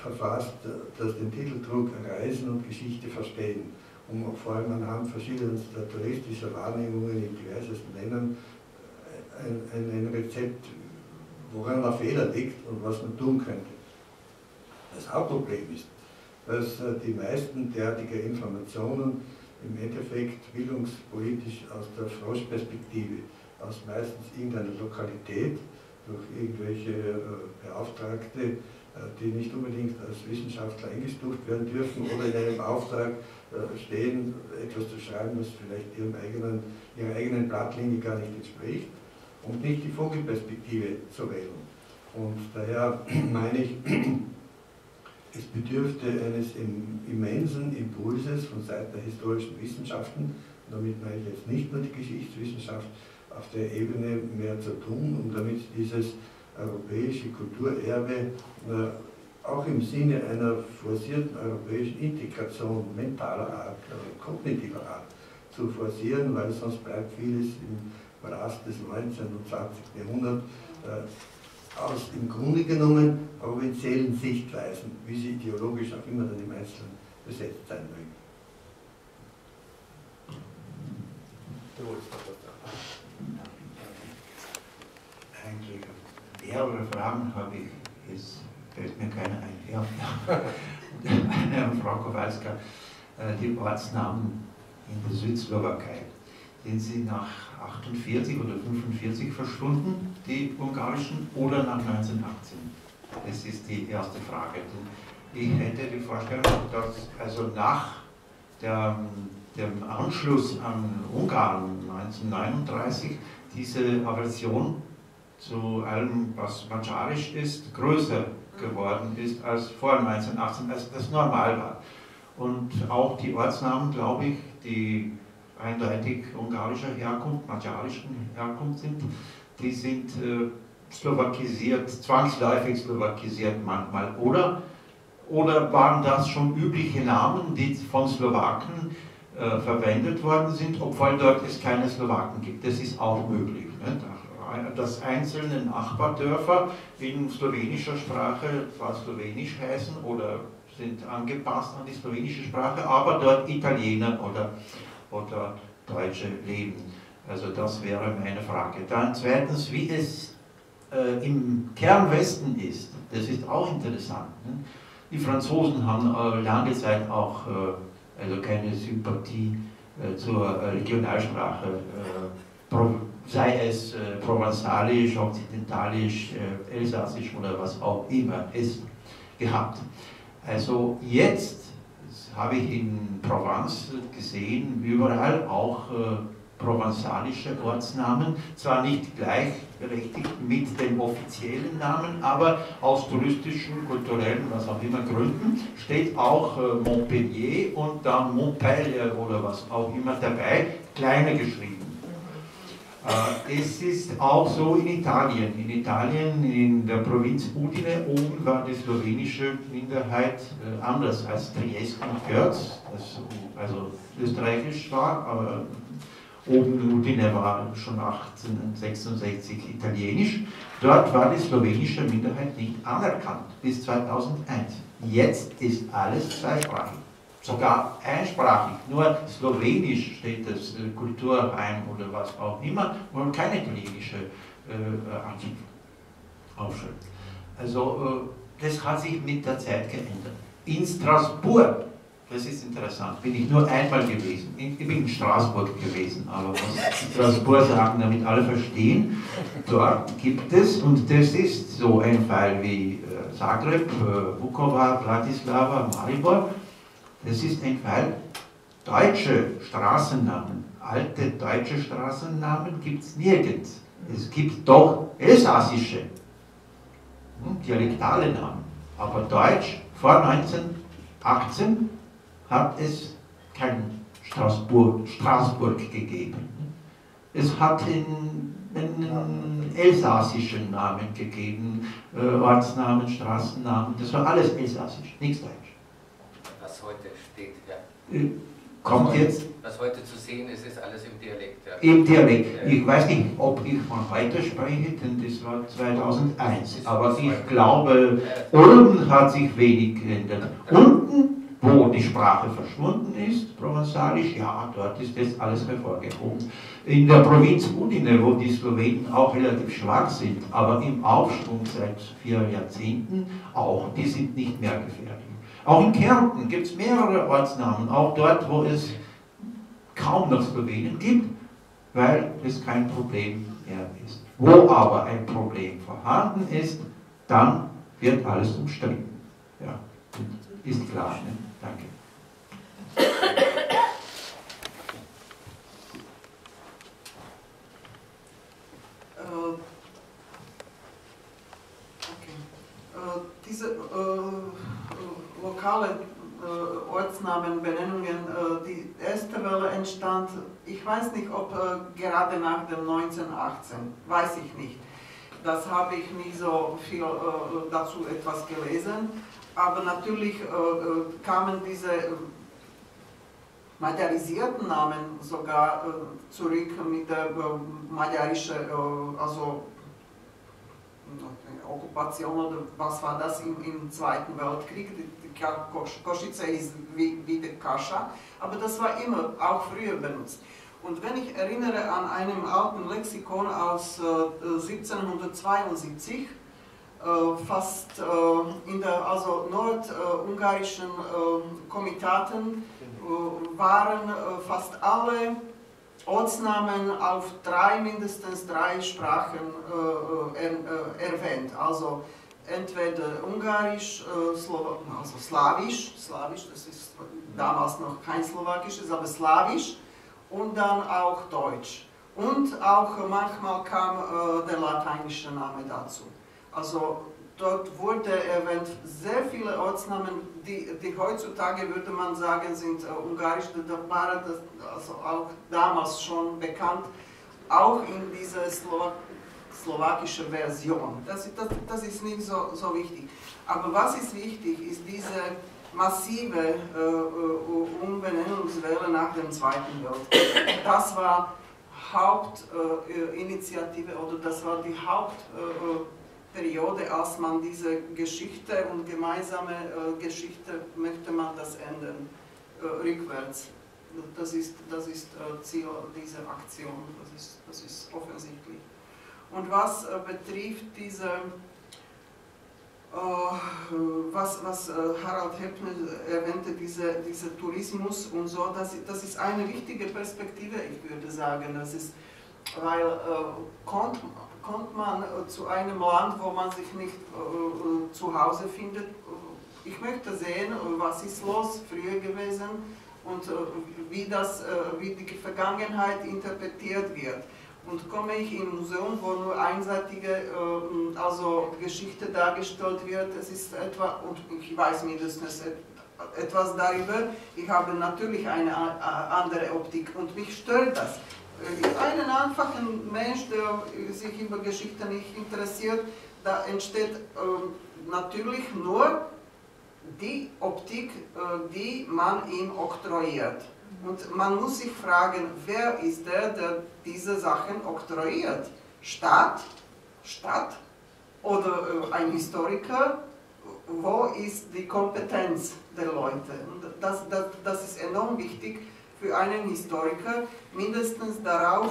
verfasst, das den Titel trug Reisen und Geschichte verstehen, um vor allem anhand verschiedenster touristischer Wahrnehmungen in diversesten Ländern ein Rezept, woran der Fehler liegt und was man tun könnte. Das Hauptproblem ist, dass die meisten derartiger Informationen im Endeffekt bildungspolitisch aus der Froschperspektive, aus meistens irgendeiner Lokalität, durch irgendwelche Beauftragte, die nicht unbedingt als Wissenschaftler eingestuft werden dürfen oder in einem Auftrag stehen, etwas zu schreiben, was vielleicht ihrer eigenen Blattlinie gar nicht entspricht, und nicht die Vogelperspektive zu wählen. Und daher meine ich, es bedürfte eines immensen Impulses von Seiten der historischen Wissenschaften, damit meine ich jetzt nicht nur die Geschichtswissenschaft, auf der Ebene mehr zu tun, um damit dieses europäische Kulturerbe auch im Sinne einer forcierten europäischen Integration mentaler Art, kognitiver Art zu forcieren, weil sonst bleibt vieles im Rast des 19. und 20. Jahrhunderts aus im Grunde genommen provinziellen Sichtweisen, wie sie ideologisch auch immer dann im Einzelnen besetzt sein mögen. Eigentlich mehrere Fragen habe ich, es fällt mir keine ein. Ja. Frau Kowalska, die Ortsnamen in der Südslowakei, sind sie nach 48 oder 45 verschwunden, die ungarischen, oder nach 1918? Das ist die erste Frage. Ich hätte die Vorstellung, dass also nach dem Anschluss an Ungarn 1939 diese Aversion zu allem, was magyarisch ist, größer geworden ist als vor 1918, als das normal war. Und auch die Ortsnamen, glaube ich, die eindeutig ungarischer Herkunft, magyarischen Herkunft sind, die sind slowakisiert, zwangsläufig slowakisiert manchmal. Oder waren das schon übliche Namen, die von Slowaken verwendet worden sind, obwohl dort es keine Slowaken gibt. Das ist auch möglich. Ne? Dass einzelne Nachbardörfer in slowenischer Sprache zwar slowenisch heißen oder sind angepasst an die slowenische Sprache, aber dort Italiener oder Deutsche leben. Also das wäre meine Frage. Dann zweitens, wie es im Kernwesten ist, das ist auch interessant. Ne? Die Franzosen haben lange Zeit auch also keine Sympathie zur Regionalsprache, sei es provenzalisch, okzidentalisch, elsassisch oder was auch immer ist, gehabt. Also jetzt habe ich in Provence gesehen, überall auch provenzalische Ortsnamen, zwar nicht gleichberechtigt mit den offiziellen Namen, aber aus touristischen, kulturellen, was auch immer Gründen, steht auch Montpellier und dann Montpellier oder was auch immer dabei, kleiner geschrieben. Es ist auch so in Italien. In Italien, in der Provinz Udine, oben war die slowenische Minderheit anders als Triest und Görz, das also österreichisch war, aber oben Udine war schon 1866 italienisch. Dort war die slowenische Minderheit nicht anerkannt, bis 2001. Jetzt ist alles zweisprachig. Sogar einsprachig, nur Slowenisch steht das Kulturheim oder was auch immer und keine italienische Aufschrift. Also das hat sich mit der Zeit geändert. In Straßburg, das ist interessant, bin ich nur einmal gewesen. Ich bin in Straßburg gewesen, aber was Straßburg sagen, damit alle verstehen, dort gibt es, und das ist so ein Fall wie Zagreb, Vukovar, Bratislava, Maribor, das ist ein Fall, deutsche Straßennamen, alte deutsche Straßennamen gibt es nirgends. Es gibt doch elsassische, dialektale Namen, aber Deutsch vor 1918 hat es kein Straßburg gegeben. Es hat einen elsassischen Namen gegeben, Ortsnamen, Straßennamen, das war alles elsassisch, nichts Deutsch. Was heute steht, ja. Kommt jetzt? Was heute zu sehen ist, ist alles im Dialekt. Ja. Im Dialekt. Ich weiß nicht, ob ich von heute spreche, denn das war 2001. Aber ich glaube, oben hat sich wenig geändert. Unten, wo die Sprache verschwunden ist, Provenzalisch, ja, dort ist das alles hervorgehoben. In der Provinz Udine, wo die Slowenen auch relativ schwach sind, aber im Aufschwung seit 4 Jahrzehnten auch, die sind nicht mehr gefährlich. Auch in Kärnten gibt es mehrere Ortsnamen, auch dort, wo es kaum noch Slowenen gibt, weil es kein Problem mehr ist. Wo aber ein Problem vorhanden ist, dann wird alles umstritten. Ja, ist klar. Ne? Danke. Diese lokale Ortsnamenbenennungen, die erste Welle entstand, ich weiß nicht, ob gerade nach dem 1918, weiß ich nicht. Das habe ich nie so viel dazu etwas gelesen, aber natürlich kamen diese magyarisierten Namen sogar zurück mit der magyarischen, also Okkupation oder was war das im Zweiten Weltkrieg. Košice ist wie der Kascha, aber das war immer auch früher benutzt. Und wenn ich erinnere an einem alten Lexikon aus 1772, fast in der nordungarischen Komitaten waren fast alle Ortsnamen auf mindestens drei Sprachen erwähnt. Also entweder Ungarisch, also Slawisch, das ist damals noch kein Slowakisches, aber Slawisch, und dann auch Deutsch. Und auch manchmal kam der lateinische Name dazu. Also dort wurde erwähnt sehr viele Ortsnamen, die heutzutage, würde man sagen, sind ungarisch, da waren das also auch damals schon bekannt, auch in dieser slowakischen Version. Das ist nicht so wichtig. Aber was ist wichtig, ist diese massive Umbenennungswelle nach dem Zweiten Weltkrieg. Das war Hauptinitiative oder das war die Hauptperiode, als man diese Geschichte und gemeinsame Geschichte möchte man das ändern, rückwärts. Das ist Ziel dieser Aktion, das ist offensichtlich. Und was betrifft diese was Harald Heppner erwähnte, dieser Tourismus und so, das ist eine wichtige Perspektive, ich würde sagen. Das ist, weil kommt man zu einem Land, wo man sich nicht zu Hause findet, ich möchte sehen, was ist los früher gewesen und wie die Vergangenheit interpretiert wird. Und komme ich in ein Museum, wo nur einseitige Geschichte dargestellt wird, es ist etwa, und ich weiß mindestens etwas darüber, ich habe natürlich eine andere Optik und mich stört das. Einen einfachen Mensch, der sich über Geschichte nicht interessiert, da entsteht natürlich nur die Optik, die man ihm oktroyiert. Und man muss sich fragen, wer ist der diese Sachen oktroyiert? Staat oder ein Historiker? Wo ist die Kompetenz der Leute? Und das ist enorm wichtig für einen Historiker, mindestens darauf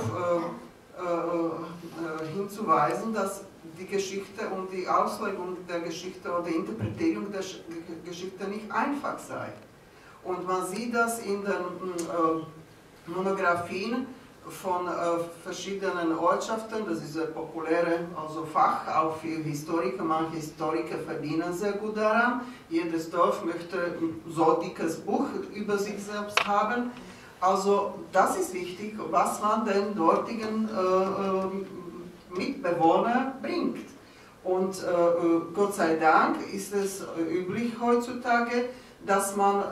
hinzuweisen, dass die Geschichte und die Auslegung der Geschichte oder die Interpretierung der Geschichte nicht einfach sei. Und man sieht das in den Monographien von verschiedenen Ortschaften, das ist ein populäres Fach, auch für Historiker. Manche Historiker verdienen sehr gut daran. Jedes Dorf möchte so ein dickes Buch über sich selbst haben. Also das ist wichtig, was man den dortigen Mitbewohnern bringt. Und Gott sei Dank ist es üblich heutzutage, dass man,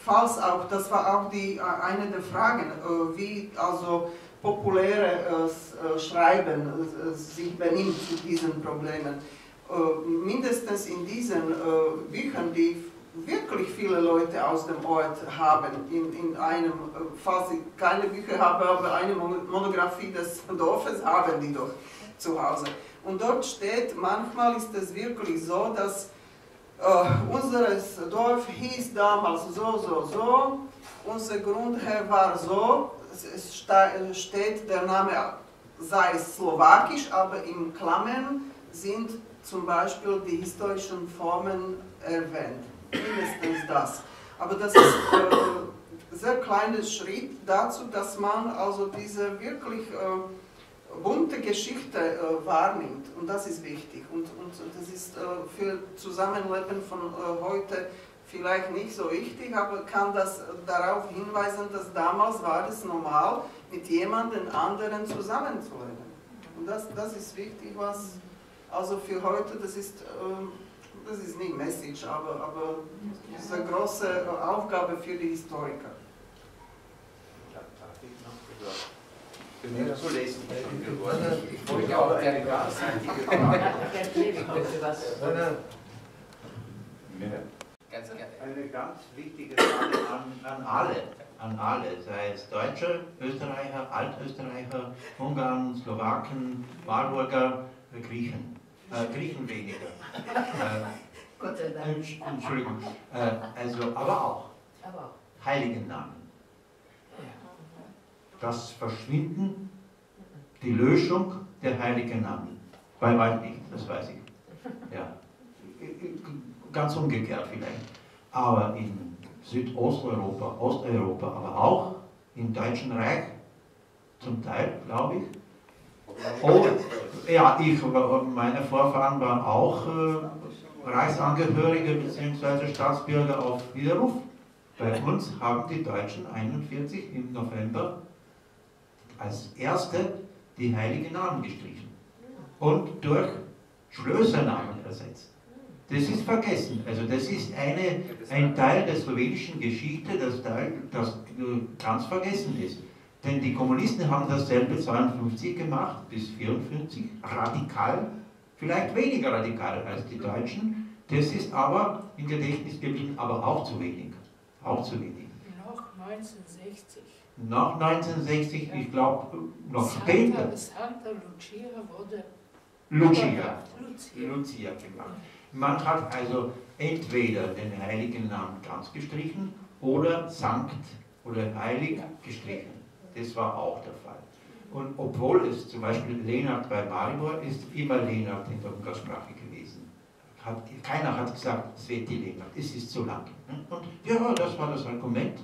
falls auch, das war auch eine der Fragen, wie also populäre Schreiben sich benimmt zu diesen Problemen. Mindestens in diesen Büchern, die wirklich viele Leute aus dem Ort haben, in einem, falls ich keine Bücher habe, aber eine Monographie des Dorfes haben die doch zu Hause. Und dort steht, manchmal ist es wirklich so, dass unser Dorf hieß damals so, unser Grundherr war so, es steht der Name, sei es slowakisch, aber in Klammern sind zum Beispiel die historischen Formen erwähnt. Mindestens das. Aber das ist ein sehr kleiner Schritt dazu, dass man also diese wirklich bunte Geschichte wahrnimmt. Und das ist wichtig. Und das ist für Zusammenleben von heute vielleicht nicht so wichtig, aber kann das darauf hinweisen, dass damals war es normal, mit jemandem anderen zusammenzuleben. Und das ist wichtig, was also für heute, das ist nicht Message, aber das ist eine große Aufgabe für die Historiker. Zu lesen. Ich wollte auch gerne gleichzeitige Frage. Eine ganz wichtige Frage an alle, sei es Deutsche, Österreicher, Altösterreicher, Ungarn, Slowaken, Walburger, Griechen. Griechen weniger. Gott sei Dank. Entschuldigung. Aber auch heiligen Namen. Das Verschwinden, die Löschung der heiligen Namen. Bei weitem nicht, das weiß ich. Ja. Ganz umgekehrt vielleicht. Aber in Südosteuropa, Osteuropa, aber auch im Deutschen Reich, zum Teil, glaube ich. Oh, ja, meine Vorfahren waren auch Reichsangehörige bzw. Staatsbürger auf Widerruf. Bei uns haben die Deutschen 1941 im November als erste die heiligen Namen gestrichen und durch Schlössernamen ersetzt. Das ist vergessen. Also das ist ein Teil der slowenischen Geschichte, das ganz vergessen ist. Denn die Kommunisten haben dasselbe 52 gemacht bis 54, radikal, vielleicht weniger radikal als die Deutschen. Das ist aber im Gedächtnis geblieben, aber auch zu wenig. Auch zu wenig. Noch 1960. Nach 1960, ich glaube, noch später. Santa Lucia wurde Lucia gemacht. Man hat also entweder den heiligen Namen ganz gestrichen oder Sankt oder Heilig gestrichen. Das war auch der Fall. Und obwohl es zum Beispiel Lenart bei Maribor ist, immer Lenart in der Umgangssprache gewesen. Keiner hat gesagt, Sveti Lenart, es ist zu lang. Und ja, das war das Argument.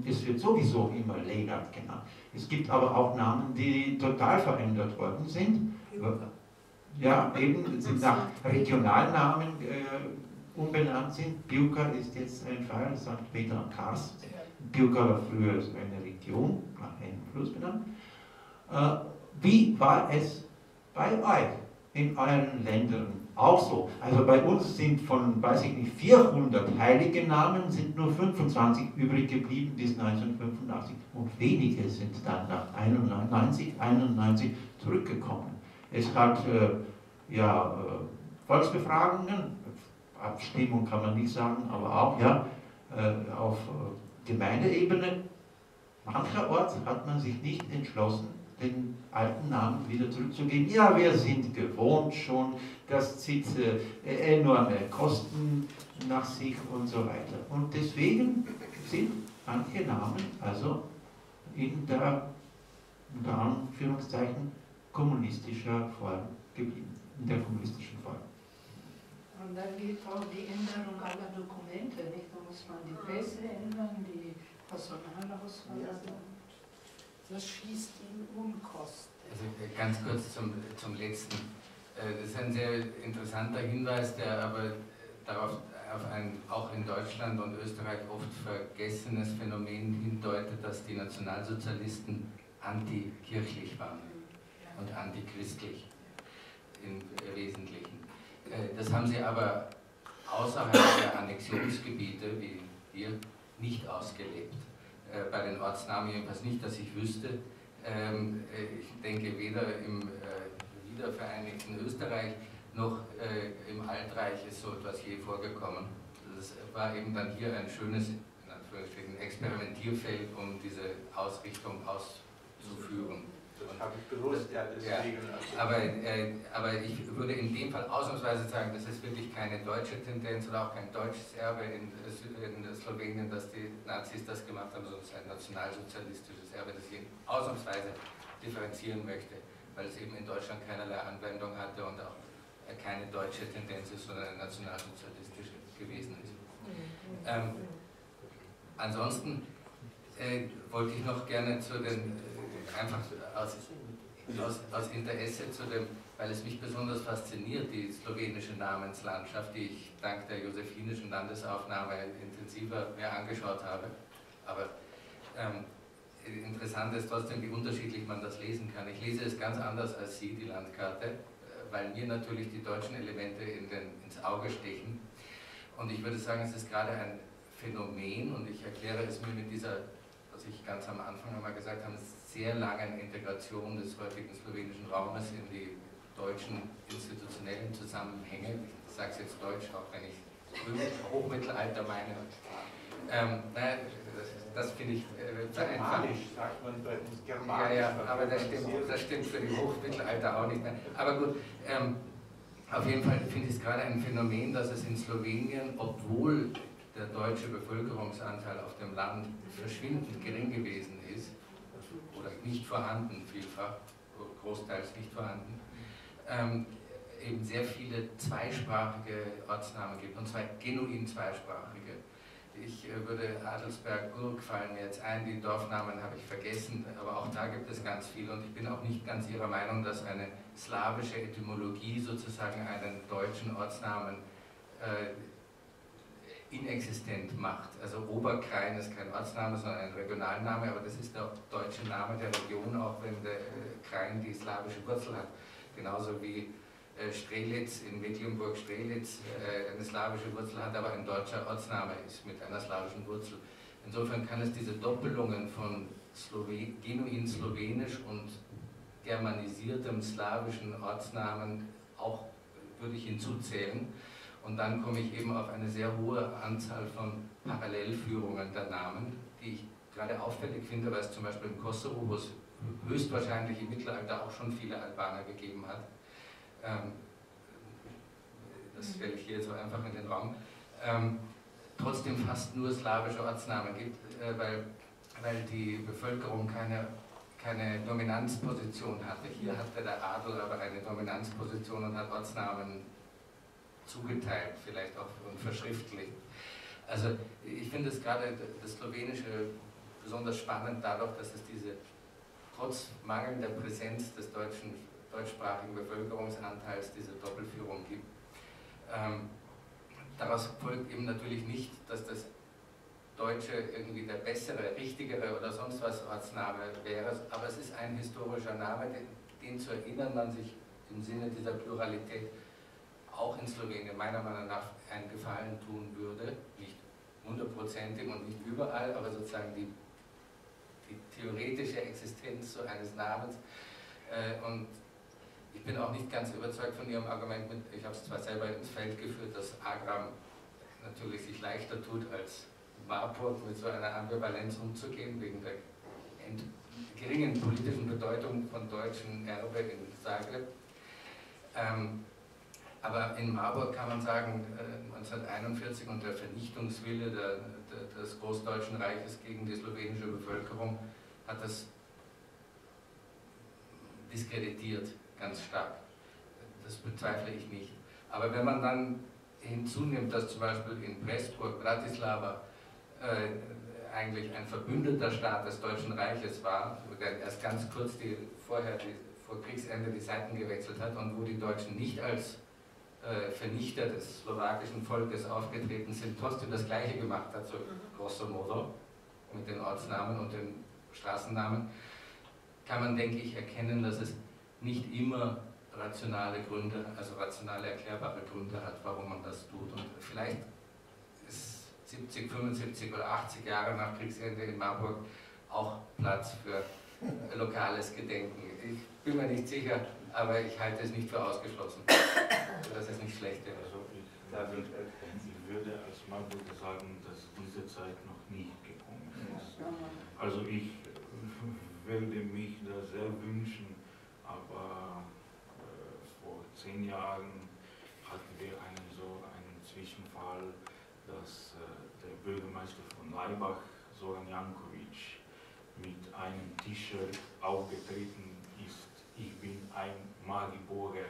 Es wird sowieso immer Lenart genannt. Es gibt aber auch Namen, die total verändert worden sind. Ja, eben sind nach Regionalnamen umbenannt sind. Piuca ist jetzt ein Fall, St. Peter am Karst. Piuca war früher eine Region, nach einem Fluss benannt. Wie war es bei euch, in euren Ländern auch so? Also bei uns sind von, weiß ich nicht, 400 heilige Namen, sind nur 25 übrig geblieben bis 1985 und wenige sind dann nach 91 zurückgekommen. Es hat Volksbefragungen, Abstimmung kann man nicht sagen, aber auch auf Gemeindeebene. Mancherorts hat man sich nicht entschlossen, den alten Namen wieder zurückzugeben. Ja, wir sind gewohnt schon, das zieht enorme Kosten nach sich und so weiter. Und deswegen sind manche Namen also in der, unter Anführungszeichen, kommunistischer Form geblieben, in der kommunistischen Form. Und dann geht auch die Änderung aller Dokumente, nicht? Da muss man die Pässe ändern, die Personalausweise. Das schießt in Unkosten. Also ganz kurz zum letzten. Das ist ein sehr interessanter Hinweis, der aber darauf auf ein auch in Deutschland und Österreich oft vergessenes Phänomen hindeutet, dass die Nationalsozialisten antikirchlich waren und antichristlich im Wesentlichen. Das haben sie aber außerhalb der Annexionsgebiete, wie hier, nicht ausgelebt. Bei den Ortsnamen jedenfalls nicht, dass ich wüsste. Ich denke, weder im wiedervereinigten Österreich noch im Altreich ist so etwas je vorgekommen. das war eben dann hier ein schönes, in Anführungsstrichen, Experimentierfeld, um diese Ausrichtung auszuführen. Das habe ich bewusst, ja, deswegen. Ja, aber ich würde in dem Fall ausnahmsweise sagen, das ist wirklich keine deutsche Tendenz oder auch kein deutsches Erbe in Slowenien, dass die Nazis das gemacht haben, sondern es ist ein nationalsozialistisches Erbe, das ich ausnahmsweise differenzieren möchte, weil es eben in Deutschland keinerlei Anwendung hatte und auch keine deutsche Tendenz ist, sondern eine nationalsozialistische gewesen ist. Ansonsten wollte ich noch gerne zu den, einfach aus Interesse zu dem, weil es mich besonders fasziniert, die slowenische Namenslandschaft, die ich dank der josephinischen Landesaufnahme intensiver mehr angeschaut habe. Aber interessant ist trotzdem, wie unterschiedlich man das lesen kann. Ich lese es ganz anders als Sie, die Landkarte, weil mir natürlich die deutschen Elemente ins Auge stechen. Und ich würde sagen, es ist gerade ein Phänomen, und ich erkläre es mir mit dieser, was ich ganz am Anfang einmal gesagt habe, sehr langen Integration des heutigen slowenischen Raumes in die deutschen institutionellen Zusammenhänge. Ich sage es jetzt deutsch, auch wenn ich Hochmittelalter meine. Naja, das finde ich Germanisch sagt man bei uns, Germanisch. Ja, aber das stimmt für die Hochmittelalter auch nicht mehr. Aber gut, auf jeden Fall finde ich es gerade ein Phänomen, dass es in Slowenien, obwohl der deutsche Bevölkerungsanteil auf dem Land verschwindend gering gewesen ist, oder nicht vorhanden vielfach, großteils nicht vorhanden, eben sehr viele zweisprachige Ortsnamen gibt, und zwar genuin zweisprachige. Ich würde Adelsberg, Urk fallen mir jetzt ein, die Dorfnamen habe ich vergessen, aber auch da gibt es ganz viele, und ich bin auch nicht ganz Ihrer Meinung, dass eine slawische Etymologie sozusagen einen deutschen Ortsnamen inexistent macht. Also Oberkrain ist kein Ortsname, sondern ein Regionalname, aber das ist der deutsche Name der Region, auch wenn der Krain die slawische Wurzel hat. Genauso wie Strelitz in Mecklenburg-Strelitz eine slawische Wurzel hat, aber ein deutscher Ortsname ist mit einer slawischen Wurzel. Insofern kann es diese Doppelungen von genuin slowenisch und germanisiertem slawischen Ortsnamen auch, würde ich hinzuzählen. Und dann komme ich eben auf eine sehr hohe Anzahl von Parallelführungen der Namen, die ich gerade auffällig finde, weil es zum Beispiel im Kosovo, wo es höchstwahrscheinlich im Mittelalter auch schon viele Albaner gegeben hat, das stelle ich hier so einfach in den Raum, trotzdem fast nur slawische Ortsnamen gibt, weil die Bevölkerung keine Dominanzposition hatte. Hier hatte der Adel aber eine Dominanzposition und hat Ortsnamen zugeteilt, vielleicht auch und verschriftlicht. Also ich finde es gerade das Slowenische besonders spannend dadurch, dass es diese, trotz mangelnder Präsenz des deutschsprachigen Bevölkerungsanteils, diese Doppelführung gibt. Daraus folgt eben natürlich nicht, dass das Deutsche irgendwie der bessere, richtigere oder sonst was Ortsname wäre, aber es ist ein historischer Name, den zu erinnern man sich im Sinne dieser Pluralität auch in Slowenien meiner Meinung nach einen Gefallen tun würde, nicht hundertprozentig und nicht überall, aber sozusagen die theoretische Existenz so eines Namens. Und ich bin auch nicht ganz überzeugt von Ihrem Argument, ich habe es zwar selber ins Feld geführt, dass Agram natürlich sich leichter tut als Marburg mit so einer Ambivalenz umzugehen, wegen der geringen politischen Bedeutung von deutschen Erbe in Zagreb. Aber in Marburg kann man sagen, 1941 und der Vernichtungswille des Großdeutschen Reiches gegen die slowenische Bevölkerung hat das diskreditiert, ganz stark. Das bezweifle ich nicht. Aber wenn man dann hinzunimmt, dass zum Beispiel in Pressburg, Bratislava, eigentlich ein verbündeter Staat des Deutschen Reiches war, der erst ganz kurz vor Kriegsende die Seiten gewechselt hat und wo die Deutschen nicht als Vernichter des slowakischen Volkes aufgetreten sind, trotzdem das Gleiche gemacht hat, so grosso modo, mit den Ortsnamen und den Straßennamen, kann man, denke ich, erkennen, dass es nicht immer rationale Gründe, also rationale erklärbare Gründe hat, warum man das tut. Und vielleicht ist 70, 75 oder 80 Jahre nach Kriegsende in Marburg auch Platz für lokales Gedenken. Ich bin mir nicht sicher, aber ich halte es nicht für ausgeschlossen, dass es nicht schlecht wäre. Also, da Also ich würde als Marburger sagen, dass diese Zeit noch nicht gekommen ist. Also ich würde mich da sehr wünschen, aber vor 10 Jahren hatten wir einen Zwischenfall, dass der Bürgermeister von Laibach, Zoran Jankovic, mit einem T-Shirt aufgetreten ist: Ich bin ein Mariborer,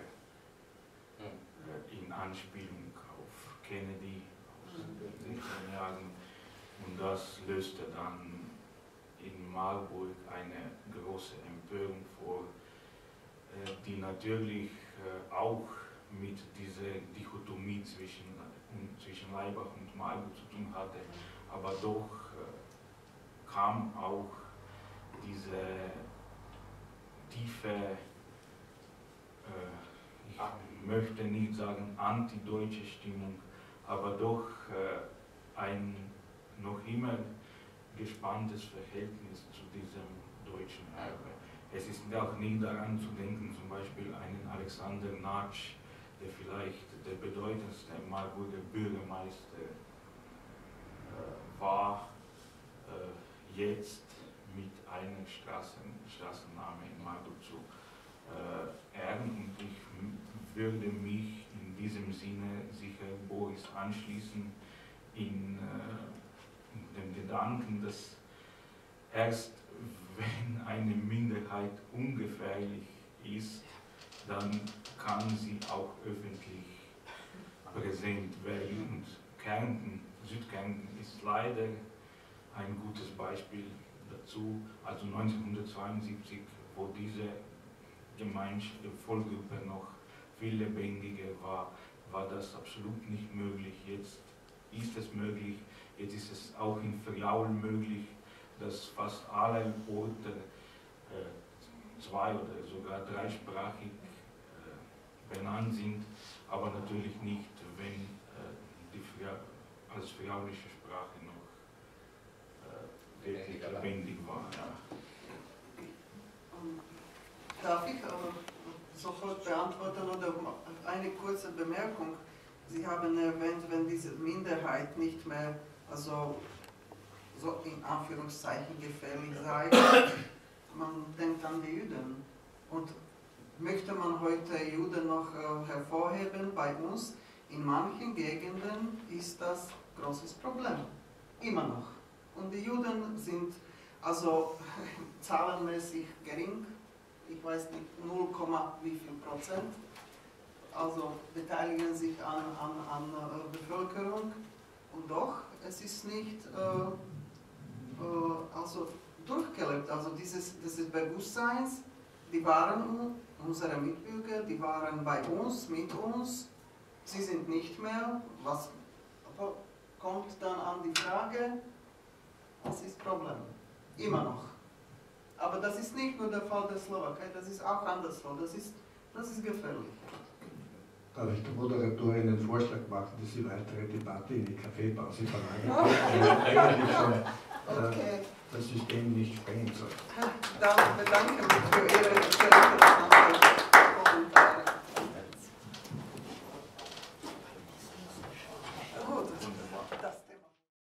in Anspielung auf Kennedy aus den 16 Jahren. Und das löste dann in Marburg eine große Empörung vor, die natürlich auch mit dieser Dichotomie zwischen Laibach und Marburg zu tun hatte. Aber doch kam auch diese tiefe, ich möchte nicht sagen antideutsche Stimmung, aber doch ein noch immer gespanntes Verhältnis zu diesem deutschen Erbe. Es ist auch nicht daran zu denken, zum Beispiel einen Alexander Natsch, der vielleicht der bedeutendste Marburger Bürgermeister war, jetzt mit einem Straßenname in Marburg zu ehren. Und ich würde mich in diesem Sinne sicher Boris anschließen, in dem Gedanken, dass erst wenn eine Minderheit ungefährlich ist, dann kann sie auch öffentlich präsent werden. Und Kärnten, Südkärnten ist leider ein gutes Beispiel dazu. Also 1972, wo diese Vollgruppe noch viel lebendiger war, war das absolut nicht möglich. Jetzt ist es möglich, jetzt ist es auch in Friaul möglich, dass fast alle Orte zwei- oder sogar dreisprachig benannt sind, aber natürlich nicht, wenn die als friaulische Sprache noch wirklich lebendig war. Ja. Darf ich sofort beantworten oder eine kurze Bemerkung? Sie haben erwähnt, wenn diese Minderheit nicht mehr, also so in Anführungszeichen gefährlich sei, man denkt an die Juden. Und möchte man heute Juden noch hervorheben bei uns? In manchen Gegenden ist das ein großes Problem. Immer noch. Und die Juden sind also zahlenmäßig gering. Ich weiß nicht, 0, wie viel Prozent. Also beteiligen sich an Bevölkerung. Und doch, es ist nicht also durchgelebt. Also dieses Bewusstseins, die waren unsere Mitbürger, die waren bei uns, mit uns. Sie sind nicht mehr. Was kommt dann an die Frage, was ist das Problem? Immer noch. Aber das ist nicht nur der Fall der Slowakei, das ist auch anderswo. Das ist gefährlich. Darf ich der Moderatorin einen Vorschlag machen, dass sie weitere Debatte in die Kaffeepause verlagert, weil eigentlich schon das System nicht sprengen soll. Dann bedanke mich für Ihre